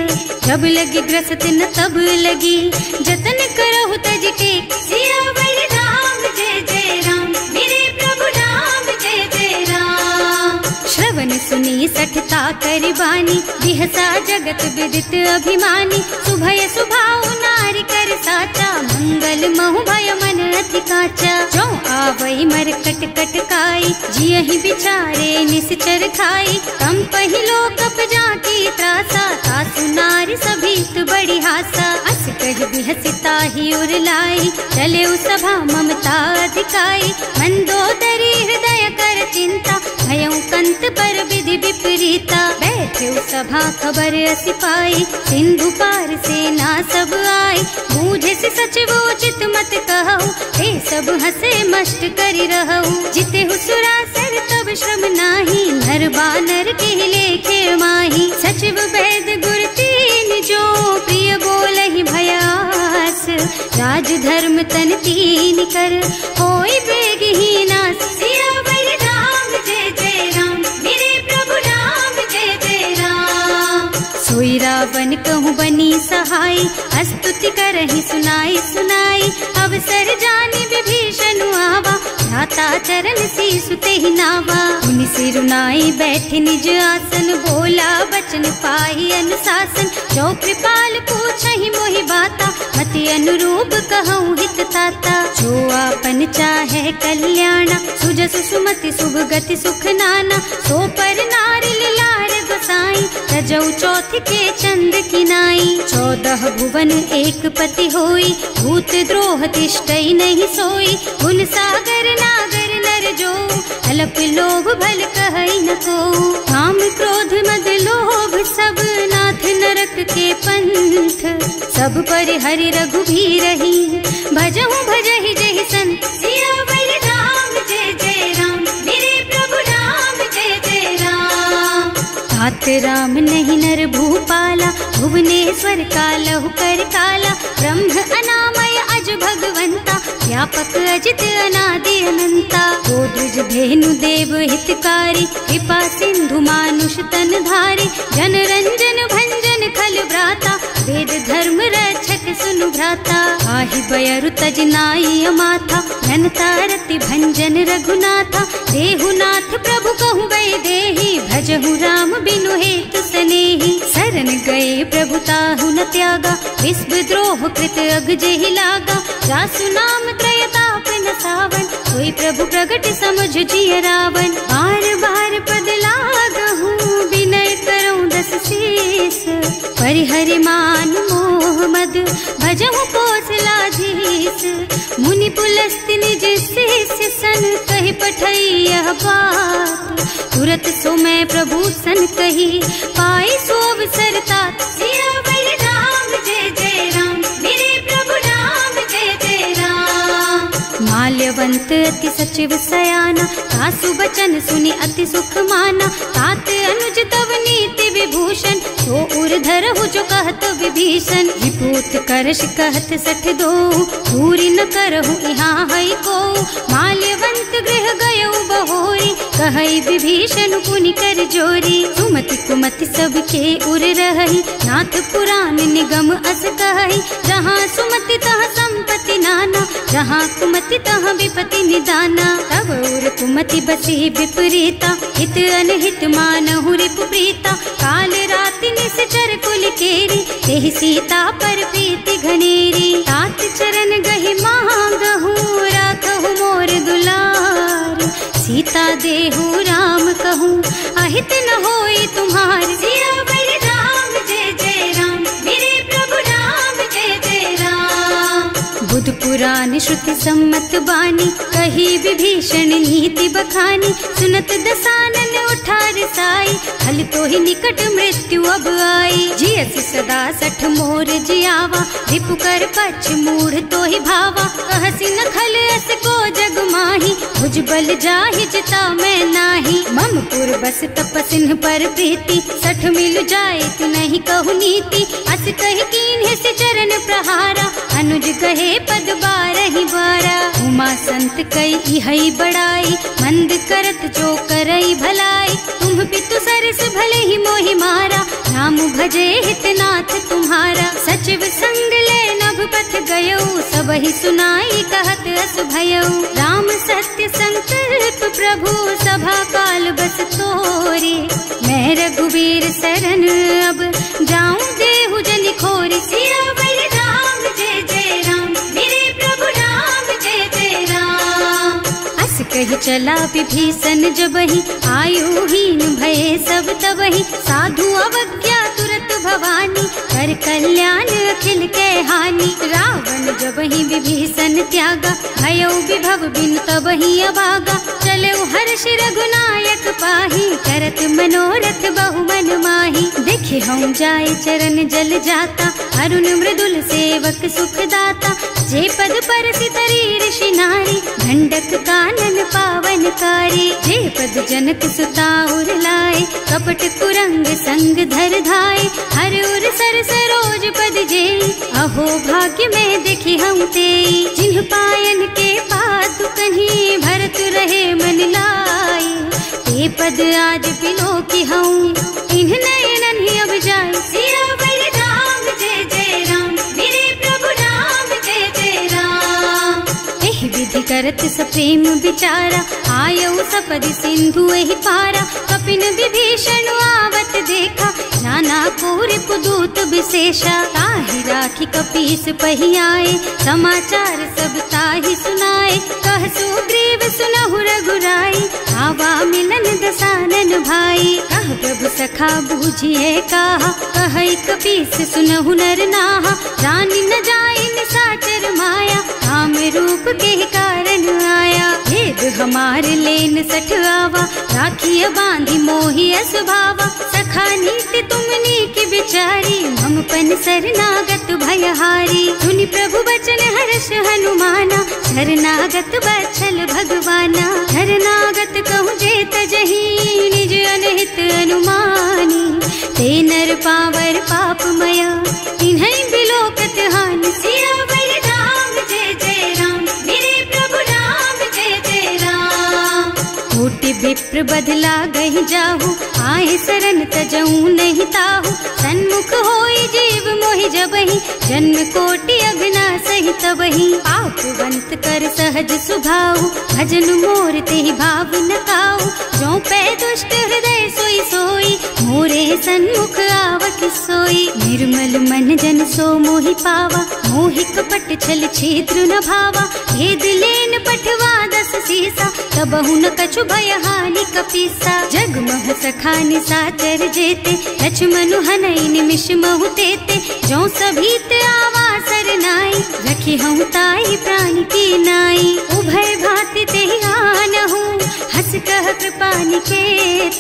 जब लगी ग्रसत न तब लगी, जतन करहु तज टेक। सियावर राम जय जय राम, मेरे प्रभु राम जय जय राम। श्रवण सुनी सठता कर बानी, बिहसा जगत विदित अभिमानी। सुभय सुभाउ नारी कर साचा, मंगल महु भय मन अति काचा। जो आवई मरकट कटकाई, जियहि बिचारे निश्चर खाई। कम पहिलो कप जाकी त्रासा, सासु नारी सभीत बड़ी हासा। अस कहि बिहसिता ही उर लाई, चले सभा ममता अधिकाई। मंदोदरी हृदय कर चिंता, भयउ कंत पर विधि विपरीता। बैठे सभा खबर असी पाई, सिंधु पार सेना सब आई। बूझे से सचिव उचित मत कहु, हे सब हसे मस्त करि रहु। जिते हुसुरासर तब श्रम नाही, नर बानर के लेखे माही। सचिव वैद गुर तीन जो, प्रिय बोलहि भयास। राज धर्म तन तीन कर, होई बेगहि नास। सियावर राम जय जय राम, मेरे प्रभु राम जय जय राम। सोई रावण कहूँ बनी सहाय, स्तुति करहि सुनाई सुनाई। अवसर जानी विभीषण आवा, भ्राता चरण सीसु तेहि नावा। मुनि सिरुनाई बैठे निज आसन, बोला बचन पाहि अनुशासन। जो कृपाल पूछहि मोहि बाता, मति अनुरूप कहूँ हित ताता। जो आपन चाहे कल्याणा, सुजस सुमति शुभ गति सुख नाना। सो पर नारी लार गोसाई, रजौ चौथ के चंद किनाई। 14 भुवन एक पति होई, भूत द्रोह तिष्ठई नहीं सोई। गुण सागर नागर नर जो, अल्प लोभ भल कहई न को। काम क्रोध मद लोभ सब, नाथ नरक के पंथ। सब पर हरि रघुबीरहि, भजहु भजहि जहि संत। सियावर राम जय जय राम, मेरे प्रभु राम जय जय राम। तात राम नहीं नर भूपाला, भुवनेश्वर कालहु कर काला। ब्रह्म अनामय अज भगवंता, व्यापक अजित अनादि अनंता। गोद्विज धेनु देव हितकारी, कृपा सिंधु मानुष तन धारी। जन रंजन भंजन खल व्राता, वेद धर्म रक्षक सुनु भ्राता। आहि बयरु तज नाई अमाथा, धन तारति भंजन रघुनाथा। देहुनाथ प्रभु कहूँ बै देहि, भजहु राम बिनु हेतु सनेहि। शरण गए प्रभु ताहु न त्यागा, विश्वद्रोह कृत अग जेहि लागा। जासु नाम त्रय ताप न सावन, सोई प्रभु प्रगट समझ जिय रावण। बार बार पद लागहु, विनय करऊँ दस शीस। परिहरि मान मोह मद, भजहु कौशलाधीश। मुनि पुलस्त्य निज शिष्य सन, कहि पठई यह बात। तुरत सो मैं प्रभु सन कही, पाई सो अवसर तात। सियावर राम जय जय राम, मेरे प्रभु राम जय जय राम। माल्यवंत अति सचिव सयाना, सासु बचन सुनि अति सुख माना। तात अनुज तव नीति विभूषण, सो उर धरहु जो कहत विभीषण। विभूत करश कहत सठ दो, दूरी न करहु यहाँ हई को। माल्यवंत गृह गयो बहोरी, कहई विभीषण पुनि कर जोरी। सुमति कुमति सबके उर रही, नाथ पुराण निगम अस कहई। जहाँ सुमति तहाँ संपत्ति नाना, जहाँ कुमति तहाँ विपति निदाना। तब उर कुमति बसी विपरीता, हित अनहित मानहु रिपु प्रीता। काल राति निश्चर कुल केरी, तेहि सीता पर प्रीति घनेरी। तात चरण गहि मांगहु, राखहु मोर दुलार। सीता देहु राम कहूँ, अहित न होई तुम्हार। सियावर राम जय जय राम, मेरे प्रभु राम जय जय राम। बुध पुराण श्रुति सम्मत बानी, कही विभीषण नीति बखानी। सुनत दसानन उठा रिसाई, हल तो ही निकट मृत्यु अब आई। जियस सदा सठ मोर जियावा, रिपु कर पक्ष मूढ़ तो ही भावा। कहसी न खल अस को जग माही, भुज बल जाहि जिता मैं नाही। मम पुर बस तपसिन पर प्रीति, सठ मिल जाए तु नहीं कहु नीति। अस कहि कीन्हे से चरण प्रहारा, अनुज कहे पद बारहि बारा। उमा संत कई हई बड़ाई, मंद करत जो करई भलाई। तुम पितु सरस भले ही मोहि मारा, नाम भजे हितनाथ तुम्हारा। सचिव संग ले नभ पथ गयो, सबहि सुनाई कहत अस भयो। राम सत्य संकल्प प्रभु, सभा काल बस तोरे। मैं रघुवीर शरण अब, जाऊं देहु जनि खोरी। सियावर राम जय जय राम, मेरे प्रभु राम जय जय राम। अस कही चला विभीषण जबहि, आयुहीन भये सब तबहि। साधु अवज्ञा तुरत भवानी, कर कल्याण अखिल के हानि। रावण जबहि विभीषण त्यागा, भयो विभव बिनु तबहि अभागा। चलो हर्ष रघुनायक पाहि, करत मनोरथ बहु मन माहि। देखे हम जाय चरण जल जाता, अरुण मृदुल सेवक सुख दाता। जे पद पर सितरी ऋषि नारी, ढंडक कानन पावन कारी। जे पद जनक सुता उर लाए, कपट कुरंग संग धर धाय। हर उर सर सरोज पद जेई, अहो भाग्य में देखी हम तेई। जिन्ह पायन के पादु कहीं, भरत रहे मन लाई। ते पद आज बिलो की हूँ, इन्ह नयनन ही अब जाए। सियावर राम जय जय राम, मेरे प्रभु राम जय जय राम। एहि विधि करत सप्रेम विचारा, आयौ सपदि सिंधु एहि पारा। कपिन विभीषण आवत देखा, नाना को रिपुदूत विशेषा। ताहि राखी कपीस पहि आए, समाचार सब ताहि सुनाए। कह सुग्रीव सुनहु रघुराई, आवा मिलन दसानन भाई। कह प्रभु सखा बूझिए कहा, कहै कपीस सुनहु नर नाहा। जानि न जाय निशाचर माया, राम रूप के कारण आया। भेद हमार लेन सठ आवा, राखिय बांधि मोहि असभावा। सखा नीति तुम नीक विचारी, मम पन शरणागत भयहारी। सुनि प्रभु बचन हर्ष हनुमाना, शरणागत बछल भगवाना। शरणागत कहूँ जे तजहि, निज अनहित अनुमानी। ते नर पावर पापमया, तिन्है बिलोकत हानि। सियावर राम जय जय राम, मेरे प्रभु राम जय जय राम। कोटि बोले विप्र बदला गही जाहू, आए शरण तजऊ नहीं ताहू। सन्मुख होई जीव मोहि जबहि, जन्म कोटि अघना सही तबहि। आपवंत कर सहज सुभाऊ, भजन मोर तेहि भाव न काऊ। जो पै दुष्ट हृदय सोई सोई, मोरे सन्मुख आवत सोई। निर्मल मन जन सो मोहि पावा, मोहि कपट छल छिद्र न भावा। भेद लेन पठवा दस सीसा, तबहु न कछु भय हानि कपीसा। जगमह सखा निसाचर जेते, लक्ष्मण हनई निमिष महु तेते। जो सभीत आवा सरनाई, रखी हूँ ताई प्राण की नाई। उभय भांति तेहि आनहु, हस कह कृपा निकेत।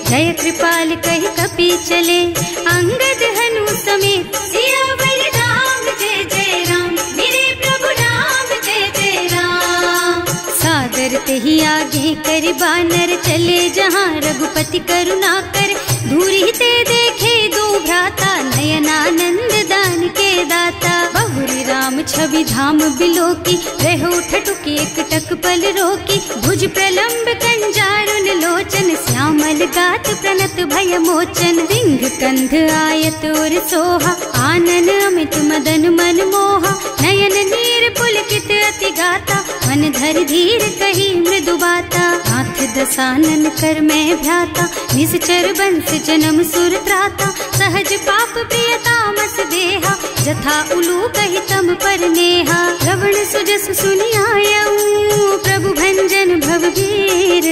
जय कृपाल कहि कपि चले, अंगद हनु समेत। सियावर राम जय जय राम, मेरे प्रभु राम जय जय राम। सादर तेहि आगे कर बानर चले, जहाँ रघुपति करुणा कर। दूरी ते देखे दो भ्राता, नयनानंद दान के दाता। बहुरी राम छवि धाम बिलोकी, रहो ठटुकी एक टक पल रोकी। भुज प्रलंब कंजारुन लोचन, श्यामल गात प्रणत भय मोचन। सिंह कंध आयत और सोहा, आनन अमित मदन मन मोहा। नयन नीर पुलकित अति गाता, मन धर धीर कही मृदु बाता। हाथ दसानन कर मैं भ्राता, निश्चर बंस जन्म सुर त्राता। सहज पाप प्रिय तामस देहा, जथा उलू कहि तम पर नेहा। श्रवण सुजस सुनि आयऊ, प्रभु भंजन भवभीर।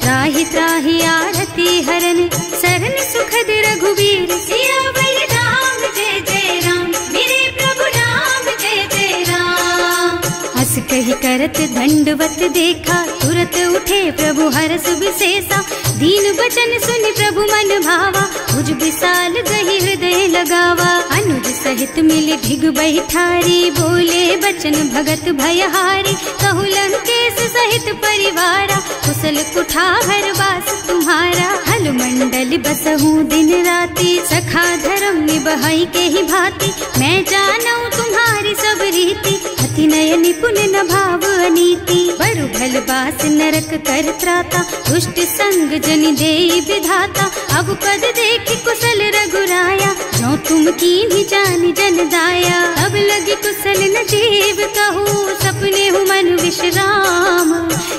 त्राहि त्राहि आरती हरन, सरन सुखद रघुबीर। सियावर राम जय जय राम, मेरे प्रभु राम जय जय राम। हस कहि करत दंडवत देखा, तुरत उठे प्रभु हरस विशेषा। दीन बचन सुनि प्रभु मन भावा, भुज विशाल गही हृदय लगावा। अनुज सहित मिली ढिग बैठारी, बोले बचन भगत भयहारी। कहु लंकेश सहित परिवारा, कुशल कुठार वास तुम्हारा। हल मंडल बसहु दिन राति, सखा धर्म निबहाई के ही भांति। मैं जानऊ तुम्हारी सब रीति, अति नय निपुण न भाव अनीति। बरु भल बास नरक कर त्राता, दुष्ट संग जन देई विधाता। अब पद देखि कुशल रघुराया, जो तुम कीन्ही जान जन दाया। अब लगी कुशल न जीव कहू, सपने हूँ मन विश्राम।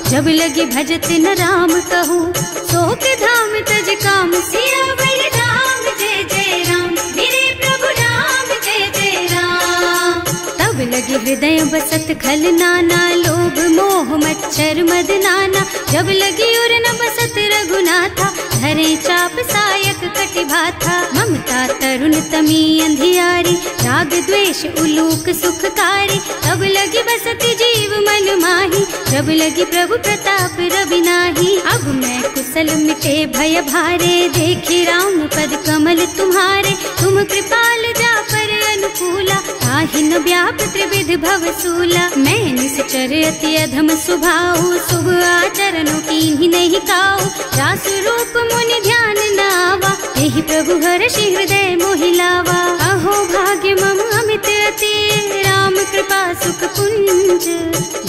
जब लगी भजत न राम कहू, सोक धाम तज काम। सियावर राम जय जय राम, मेरे प्रभु राम जय जय राम। तब लगी हृदय बसत खल नाना, लोभ मोह मच्छर मद नाना। जब लगी उर न बसत रघुनाथा, धरे चाप सायक कटि भाथा। ममता तरुण तमी अंधियारी, राग द्वेष उलूक सुखकारी। तब लगी बसती जीव मन माही, जब लगी प्रभु प्रताप रवि नाही। अब मैं कुशल मिटे भय भारे, देखी राम पद कमल तुम्हारे। तुम कृपाल जा पर अनुकूला, ताहि न व्याप त्रिविध भव सूला। मैं निश्चर अति अधम सुभाऊ, शुभ आचरणों कीन्ही नहीं काऊ। रास रूप मुनि ध्यान न आवा, यही प्रभु हर्षि हृदय मोहि लावा। अहो भाग्य मम अमित अति, राम कृपा सुख पुंज।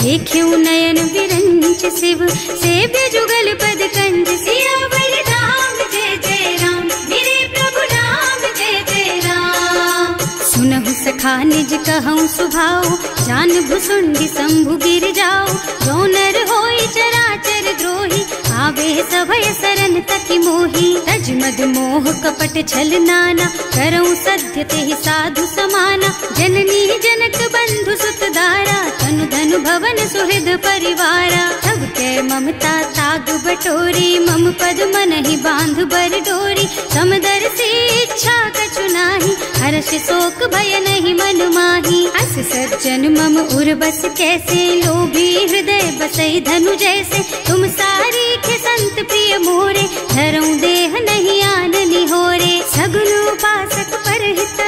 देखियो नयन विरंच शिव, सेव्य जुगल पद कंज। सियावर राम जय जय राम, मेरे प्रभु राम जय जय राम। सुनहु सखा निज कहूँ सुभाऊ, जान भुसुंडी शंभु गिर जाऊ। जो नर होई चराचर द्रोही, आवे सभय सरन तकी मोही। तज मद मोह कपट छल नाना, करऊँ सत्य तेहि साधु समाना। जननी जनक बंधु सुत दारा, तनु धनु भवन सुहृद परिवारा। तब कै ममता ताग बटोरी, मम पद मनहि बांध बर डोरी। समदर्शी इच्छा कछु नाही, हर्ष शोक भय नहीं मन माही। अस सज्जन मम उर बस कैसे, लोभी हृदय बसई धनु जैसे। तुम सारी के संत प्रिय मोरे, धरऊं देह नहीं आन निहोरे। सगुन उपासक परहित,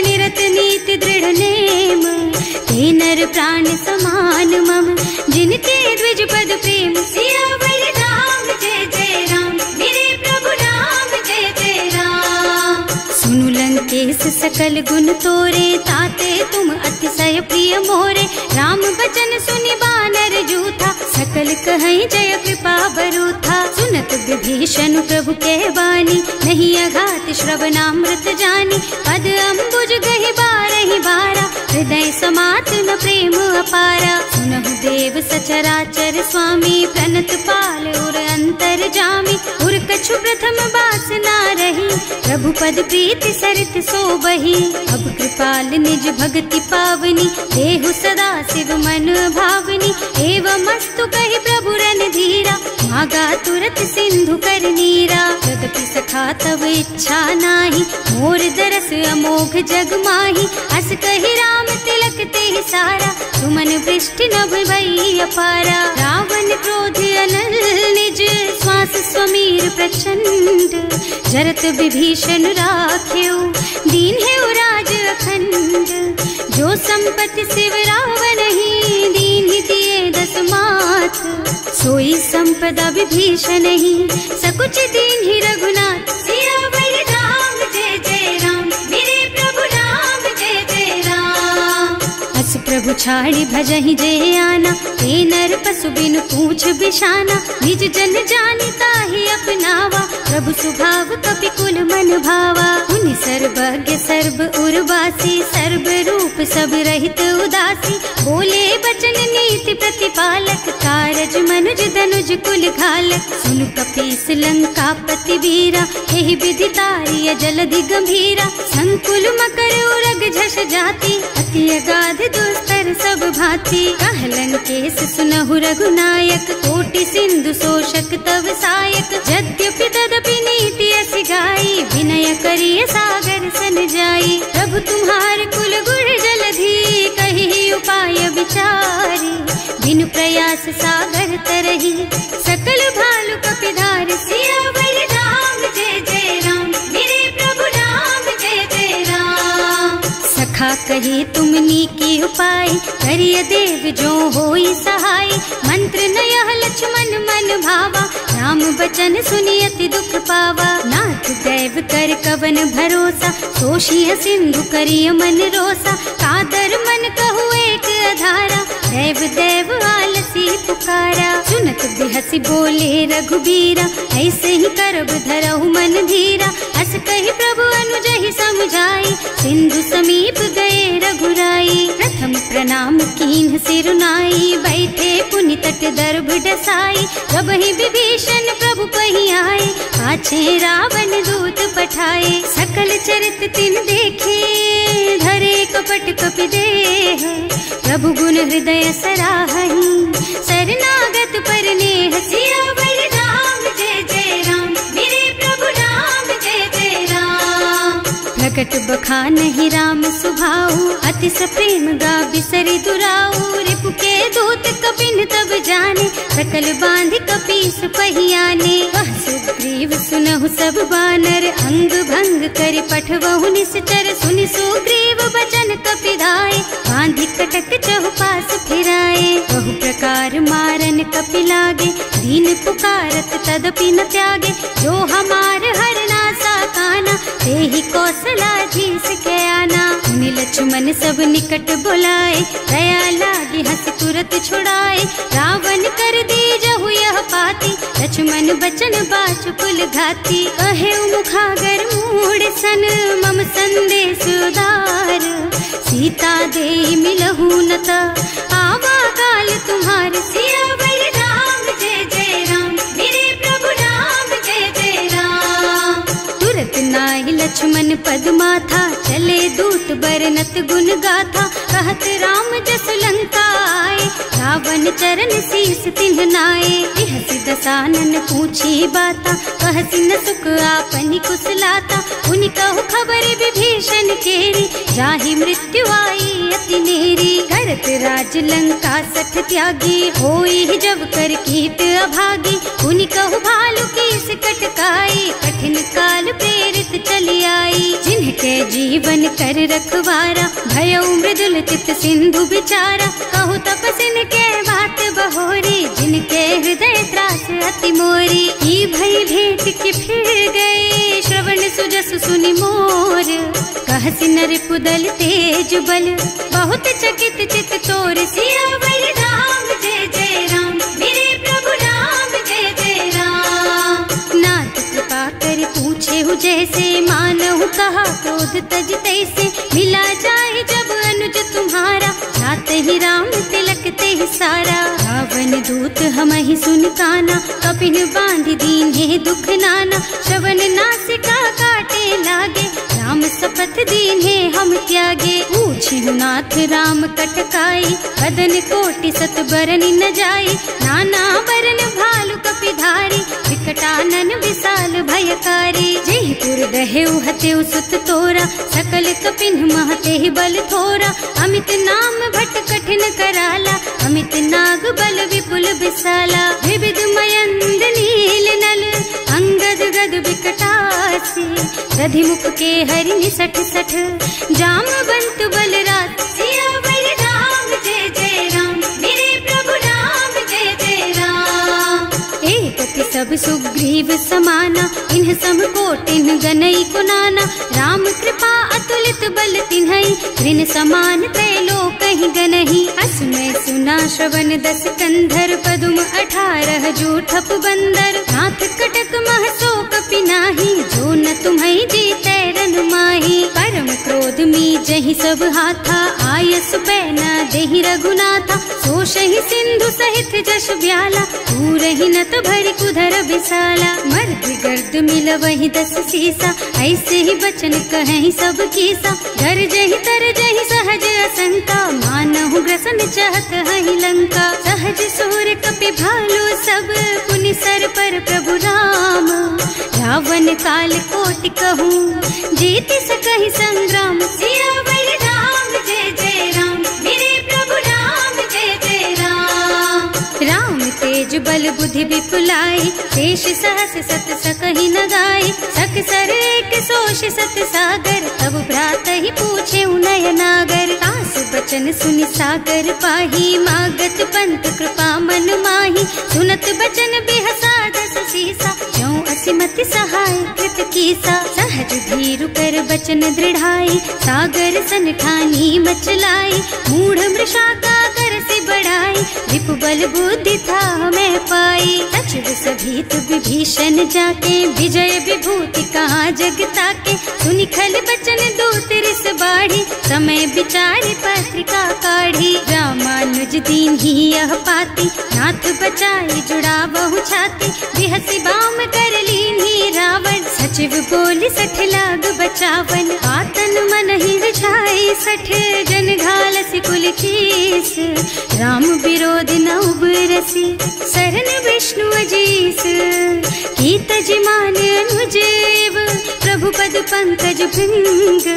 निरत नीति दृढ़ नेम। ते नर प्राण समान मम, जिनके द्विज पद प्रेम। सियावर राम जय जय राम, मेरे प्रभु राम जय जय राम। सुनु लंकेश सकल गुण तोरे, ताते तुम अतिशय प्रिय मोरे। राम बचन सुनि बानर जूथा, सकल कहई जय कृपा बरूथा। सुनत विभीषण प्रभु के बानी, नहीं अघात श्रवणामृत जानी। पद अम्बुज गहि बारहि बारा, हृदय समात न प्रेम अपारा। सुनहु देव सचराचर स्वामी, प्रणत पाल उर अंतर जामी। उर कछु प्रथम बासना रही, प्रभु पद प्रीति सरित सोबही। अब कृपाल निज भगति पावनी, देहु सदा शिव मन भावनी। एवं मस्तु कहि प्रभु रणधीरा, मागा तुरत सिंधु कर नीरा। जगति सखा तब इच्छा नाही, मोर दरस अमोघ जग माही। अस कहि राम तिलक ते सारा, सुमन वृष्टि नभ भई अपारा। रावण क्रोध अनल निज, श्वास स्वमीर प्रचंड। जरत विभीषण राख्यो, दीन है राज अखंड। जो संपत्ति शिव रावण ही, दीन ही दिए दस मात। सोई संपदा विभीषण ही, सकुच दीन ही रघुनाथ। सियावर राम जय जय राम, मेरे प्रभु राम जय जय राम। अस प्रभु छाड़ी भजहि जय आना, ते नर पशु बिनु पूछ बिशाना। निज जन जानि ताहि अपनावा, प्रभु सुभाव कपि कुल मन भावा। उनि सर्वज्ञ सर्व उर्वासी, सर्व रूप सब रहित उदासी। बोले बचन नीति प्रतिपालक, कारज मनुज धनुज कुल घालक। सुनु कपीस लंकापति वीरा, एहि विधि तारिय जलधि गंभीरा। संकुल मकर उरग झष जाति, अति अगाध दुस्तर सब भांति। कहलन केस सुनहु रघुनायक, कोटि सिंधु शोषक तव सायक। यद्यपि तदपि नीति अस गाई, विनय करिय सागर सन जाई। प्रभु तुम्हार कुल गुण जलधि, कहि उपाय विचारी। बिनु प्रयास सागर तरही, सकल भालु कपिधार। सियावर राम जय जय राम, मेरे प्रभु राम जय जय राम। सखा कही तुमनी की उपाय, करिय देव जो होई सहाय। मंत्र नयह लक्ष्मण मन भावा, राम बचन सुनि अति दुख पावा। नाथ दैव कर कवन भरोसा, सोषिय सिंधु करिय मन रोसा। कादर मन कहु एक अधारा, देव देव आलसी पुकारा। सुनत बिहसी बोले रघुबीरा, ऐसे ही करब धरहु मन धीरा। अस कहि प्रभु अनुजहि समझाई, सिंधु समीप गए रघुराई। प्रथम प्रणाम कीन्ह सिरुनाई, बैठे पुनि तट दर्भ डसाई। जब ही विभीषण प्रभु कहि आए, पाछे रावण दूत पठाए। सकल चरित तिन देखे, धरे कपट कपि देह। प्रभु गुण हृदय सराहहि, शरणागत पर नेह। सियावर राम जय जय राम, मेरे प्रभु राम जय जय राम। प्रकट बखानहि राम सुभाऊ, अतिस प्रेम गा बिसरि दुराऊ। रिपु के दूत कपिन तब जाने, सकल बांधि कपीस पहियाने। वह सुग्रीव सुनहु सब बानर, अंग भंग करि पठवहु निश्चर। सुनि सुग्रीव बचन कपिधाय, बांधि कटक चहुपास फिराए। बहु प्रकार मारन कपि लागे, दीन पुकारत तदपि न त्यागे। जो हमार हरनासा काना, तेहि कौशलाधीश के आना। मुनि लक्ष्मण सब निकट बुलाए, दया लागी हंस तुरत छुड़ाए। रावण कर दीजहु यह पाती, लक्ष्मण बचन बाचु कुल घाती। कहे मुखागर मूढ़ सन, मम संदेश उदार। सीता दे मिलहु न त, आवा काल तुम्हार। सियावर राम जय जय राम, मेरे प्रभु राम जय जय राम। तुरत नाहि लक्ष्मण पद माथा, चले दूत बरनत गुण गाथा। कहत राम जस लंका आए, रावण चरण शीस तिन्ह नाए। बिहसि दसानन पूछी बाता, कहसि न सुख आपनि कुशलाता। उनि कहु खबर विभीषण केरी, जाहि मृत्यु आई अति नेरी। करत राज लंका सठ त्यागी, होई जब कर कीट अभागी। उनि कहु भालु कीस कटकाई, कठिन काल प्रेरित चली आई। जिनके जीवन कर रखवारा, भयउ मृदुल चित सिंधु बिचारा। कहु तपसिन के बात बहोरी, जिनके हृदय त्रास अति भई मोरी, ई भई भेंट के फिर गए, श्रवण सुजस सुनि मोर। कहसि नर पुदल तेज बल, बहुत चकित चित तोर। सियावर राम जय जय राम, मेरे प्रभु राम जय जय राम। नाथ कृपा कर पूछे हु जैसे, मानहु कहा क्रोध तज तैसे। मिला जाए जब अनुज तुम्हारा, नाथ ही राम तिलक ते ही सारा। रावण दूत हम ही सुन काना, कपिन बांध दीन है दुख नाना। श्रवण नासिका काटे लागे, राम शपथ दीन है हम त्यागे। पूछिहु नाथ राम कटकाई, बदन कोटि सत बरन न जाई। नाना बरन भालु कपिधारी, विकटानन विशाल भयकारी। जयपुर दहेउ हतेउ सुत तोरा, सकल कपिन महते ही बल थोरा। अमित नाम भट कठिन कराला, अमित नाग बल विपुल विशाला। विविध मयंद नील नल, अंगद गद विकटासी। दधिमुख के हरि निसठ सठ, जामवंत बलराज। सियावर राम जय जय राम, मेरे प्रभु राम जय जय राम। एक कपि सब सुग्रीव समाना, इन्ह सम कोटिन गनई को नाना। राम कृपा अतुलित बल तिन्हई, ऋण समान त्रैलोकहि गनहि। असमय सुना श्रवण दस कंधर, पदुम 18 जूठप बंदर। नाथ कटक महसो कपि नाही, जो न तुम्हई जीतै रन माही। परम क्रोध मी जहि सब हाथा, आयस पैना देहि रघुनाथा। सोषहि सिंधु सहित जश ब्याला, पूरहि नत भरि कुधर विशाला। मर्द गर्द मिलवहि 10 सीसा, ऐसे ही बचन कहें सब कीसा। गरजहि तरजहि सहज असंका, मानहु ग्रसन चाहत हहि लंका। सहज सुर कपि भालु सब, पुनि सर पर प्रभु राम। रावण काल कोटि कहूँ, जीत सकहि संग्राम। सियावर राम जय जय राम, मेरे प्रभु राम जय जय राम। राम तेज बल बुद्धि विपुलाई, शेष सहस सत सकहि न गाई। सक सर एक सोष सत सागर, तब भ्रात ही पूछे उनय नागर। तास बचन सुनि सागर पाही, मागत पंत कृपा मन माही। सुनत बचन बिहसा 10 सीसा, ज्यों असिमति सहाय कृत कीसा। सहज धीरु कर बचन दृढ़ाई, सागर सन ठानी मचलाई। मूढ़ मृषा का कर से बढ़ाई, रिपु बल बुद्धि था मैं पाई। सचिव सभीत विभीषण जाके, विजय विभूति कहाँ जग ताके। सुनि खल बचन दूत रिस बाढ़ी, समय विचारि पत्रिका काढ़ी। रामानुज दीन ही यह पाती, नाथ बचाई जुड़ा बहु छाती। बिहसी बाम कर लीन्ही रावण, सचिव बोली 60 लाग बचावन। आतन मन ही रिझाई 60, जन घालसी कुल कीस। राम विरोध न उबरसी, शरण विष्णु अजीस। कीत जिमान अनुजेव, प्रभु पद पंकज भृंग।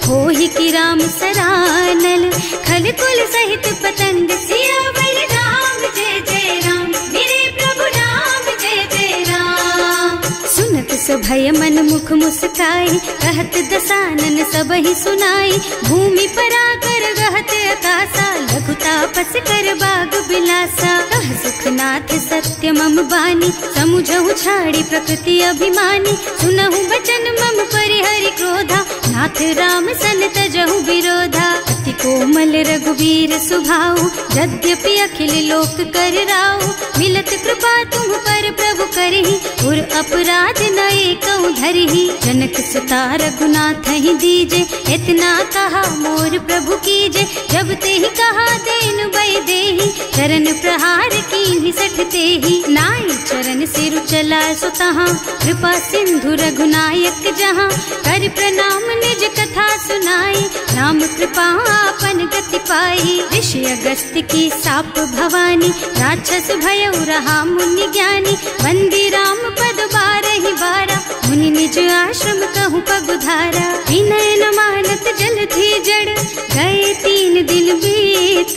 होहि की राम सरानल, खल कुल सहित पतंग। सियावर राम जय जय राम, मेरे प्रभु राम जय जय राम। सुनत सभय मन मुख मुस्काई, कहत दसानन सबहि सुनाई। भूमि पराकर गहत आकाशा, लघु तापस कर बाग बिलासा। कह सुखनाथ सत्य मम बानी, समुझहु छाड़ी प्रकृति अभिमानी। सुनहु बचन मम परिहरि क्रोधा, नाथ राम सन तजहु विरोधा। अति कोमल रघुवीर सुभाऊ, यद्यपि अखिल लोक कर राऊ। मिलत कृपा तुम पर प्रभु करहि, उर अपराध न एकउ धरहि। जनक सुता रघुनाथ ही दीजे, इतना कहा मोर प्रभु कीजे। जब ते ही कहा देन बई देहि, चरण प्रहार कीन्ही 60 तेहि। नाई चरण सिरु चला सुतहा, कृपा सिंधु रघुनायक जहाँ। कर प्रणाम निज कथा सुनाई, राम कृपा आपन गति पाई। ऋषि अगस्त्य की साप भवानी, राक्षस भयउ रहा मुनि ज्ञानी। वंदी राम पद 12 बारा, मुनि निज आश्रम कहूँ पगुधारा। विनय न मानत जल थी जड़, गए 3 दिन बीत।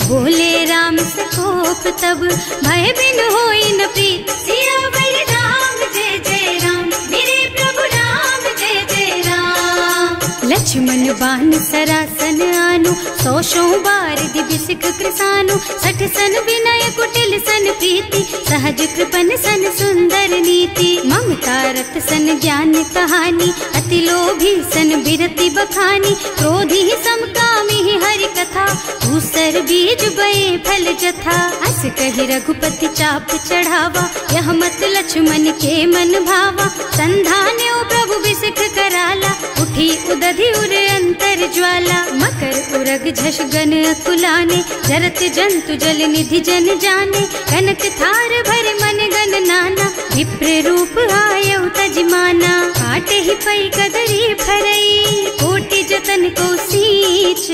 बोले राम सकोप तब, भय बिन होई न प्रीत। सियावर राम जय जय राम, मेरे प्रभु राम जय जय राम। लक्ष्मण बान सरासन आनु, सौ बार दिव्य सिख कृसानु, 60 सन विनय कुटिल सन प्रीति, सहज कृपन सन सुंदर नीति, ममता रत सन ज्ञान कहानी, अति लोभी सन बिरति बखानी, क्रोधी समकामी हरि कथा, दूसर बीज बये फल जथा, अस कही रघुपति चाप चढ़ावा, यह मत लक्ष्मण के मन भावा, संधान्यो प्रभु बिसिख कराला, उठी उदधि उर अंतर ज्वाला, मकर उरग झष गन अकुलाने, जरत जंतु जल निधि जन जाने, कनक थार भर मन गन नाना, विप्र रूप आयउ तजमाना, काटे ही पई कदरी भरई, कोटि जतन को सींच,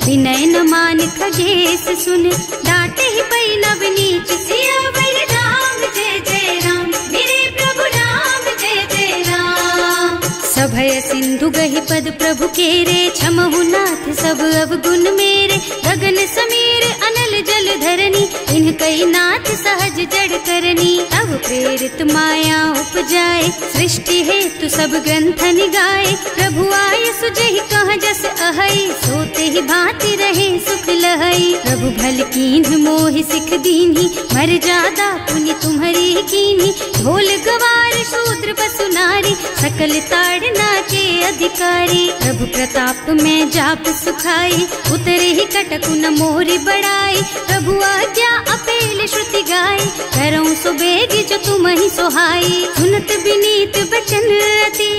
विनय न मान खगेश सुन, डांटे ही पई नव नीच, सियावर राम जय जय राम, मेरे प्रभु राम जय जय राम। सभय सिंधु गहि पद प्रभु केरे, क्षमहु नाथ सब अवगुण मेरे, गगन समीर अनल जल धरनी, इन्ह कई नाथ सहज जड़ करनी, तब प्रेरित माया उपजाए, सृष्टि हेतु सब ग्रंथ निगाए, प्रभु आय सुजहि कह जस अहै, सोते ही भांति रहे सुख लहै, प्रभु भल कीन्ह मोहि सिख दीन्ही, मर जादा पुनि तुम्हरी कीन्ही, ढोल गवार शूद्र पशु नारी, सकल ताड़ना के अधिकारी, प्रभु प्रताप में जाप सुखाई, उतरे ही कटकु न मोरी बढ़ाई, प्रभु आज्ञा अपेल श्रुति गाय, करऊं सो बेग जो तुम ही सोहाई, सुनत विनीत बचन अति,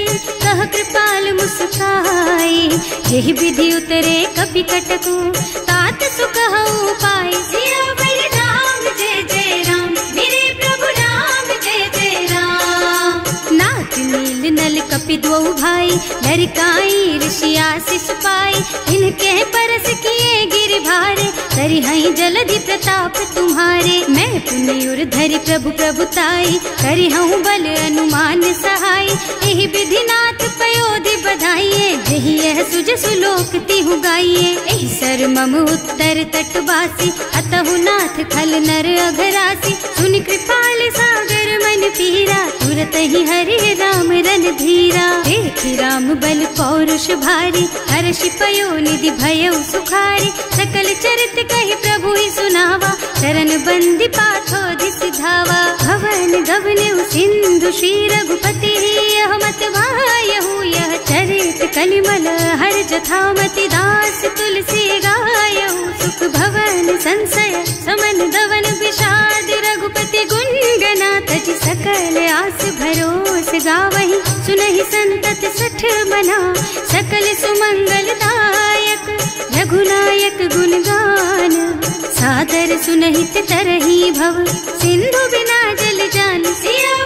कह कृपाल मुस्काई, यही विधि उतरे कपि कटकु, तात सुकहु पाई, सियावर राम जय जय राम, मेरे प्रभु राम जय जय राम। नाथ नील नल कपि दो भाई, लरिकाई ऋषि आशीष पाई, इनके परस किए गिर भारे, तरि हई जलधि प्रताप तुम्हारे, मैं पुनि उर धरि प्रभु प्रभुताई, करि हूँ बल अनुमान सहाय, यही विधि नाथ पयोधि बधाइए, यही यह सुज सुलोक तिहु गाइए, यही सर मम उत्तर तटवासी, अतहु नाथ खल नर अघरासी, सुनि कृपाल सागर मन पीरा, तुरत ही हरि राम रन धीरा, देखि राम बल पौरुष भारी, हर्षि पयो निधि भयउ सुखारी, सकल चरित कहि प्रभु ही सुनावा, चरण बंदी पाथोधि सिधावा, भवन गगन सिंधु श्री रघुपति, यह मत वायहु यह चरित कलिमल हर जथामति, दास तुलसी गायहु, सुख भवन संशय समन दवन विषाद, रघुपति गुण गना तज सकल आस भरोस गावहि, सुनहि संतत सठ मना, सकल सुमंगलदायक रघुनायक गुणगान, सादर सुनहित तरहि भव, सिंधु बिना जल जान, सिया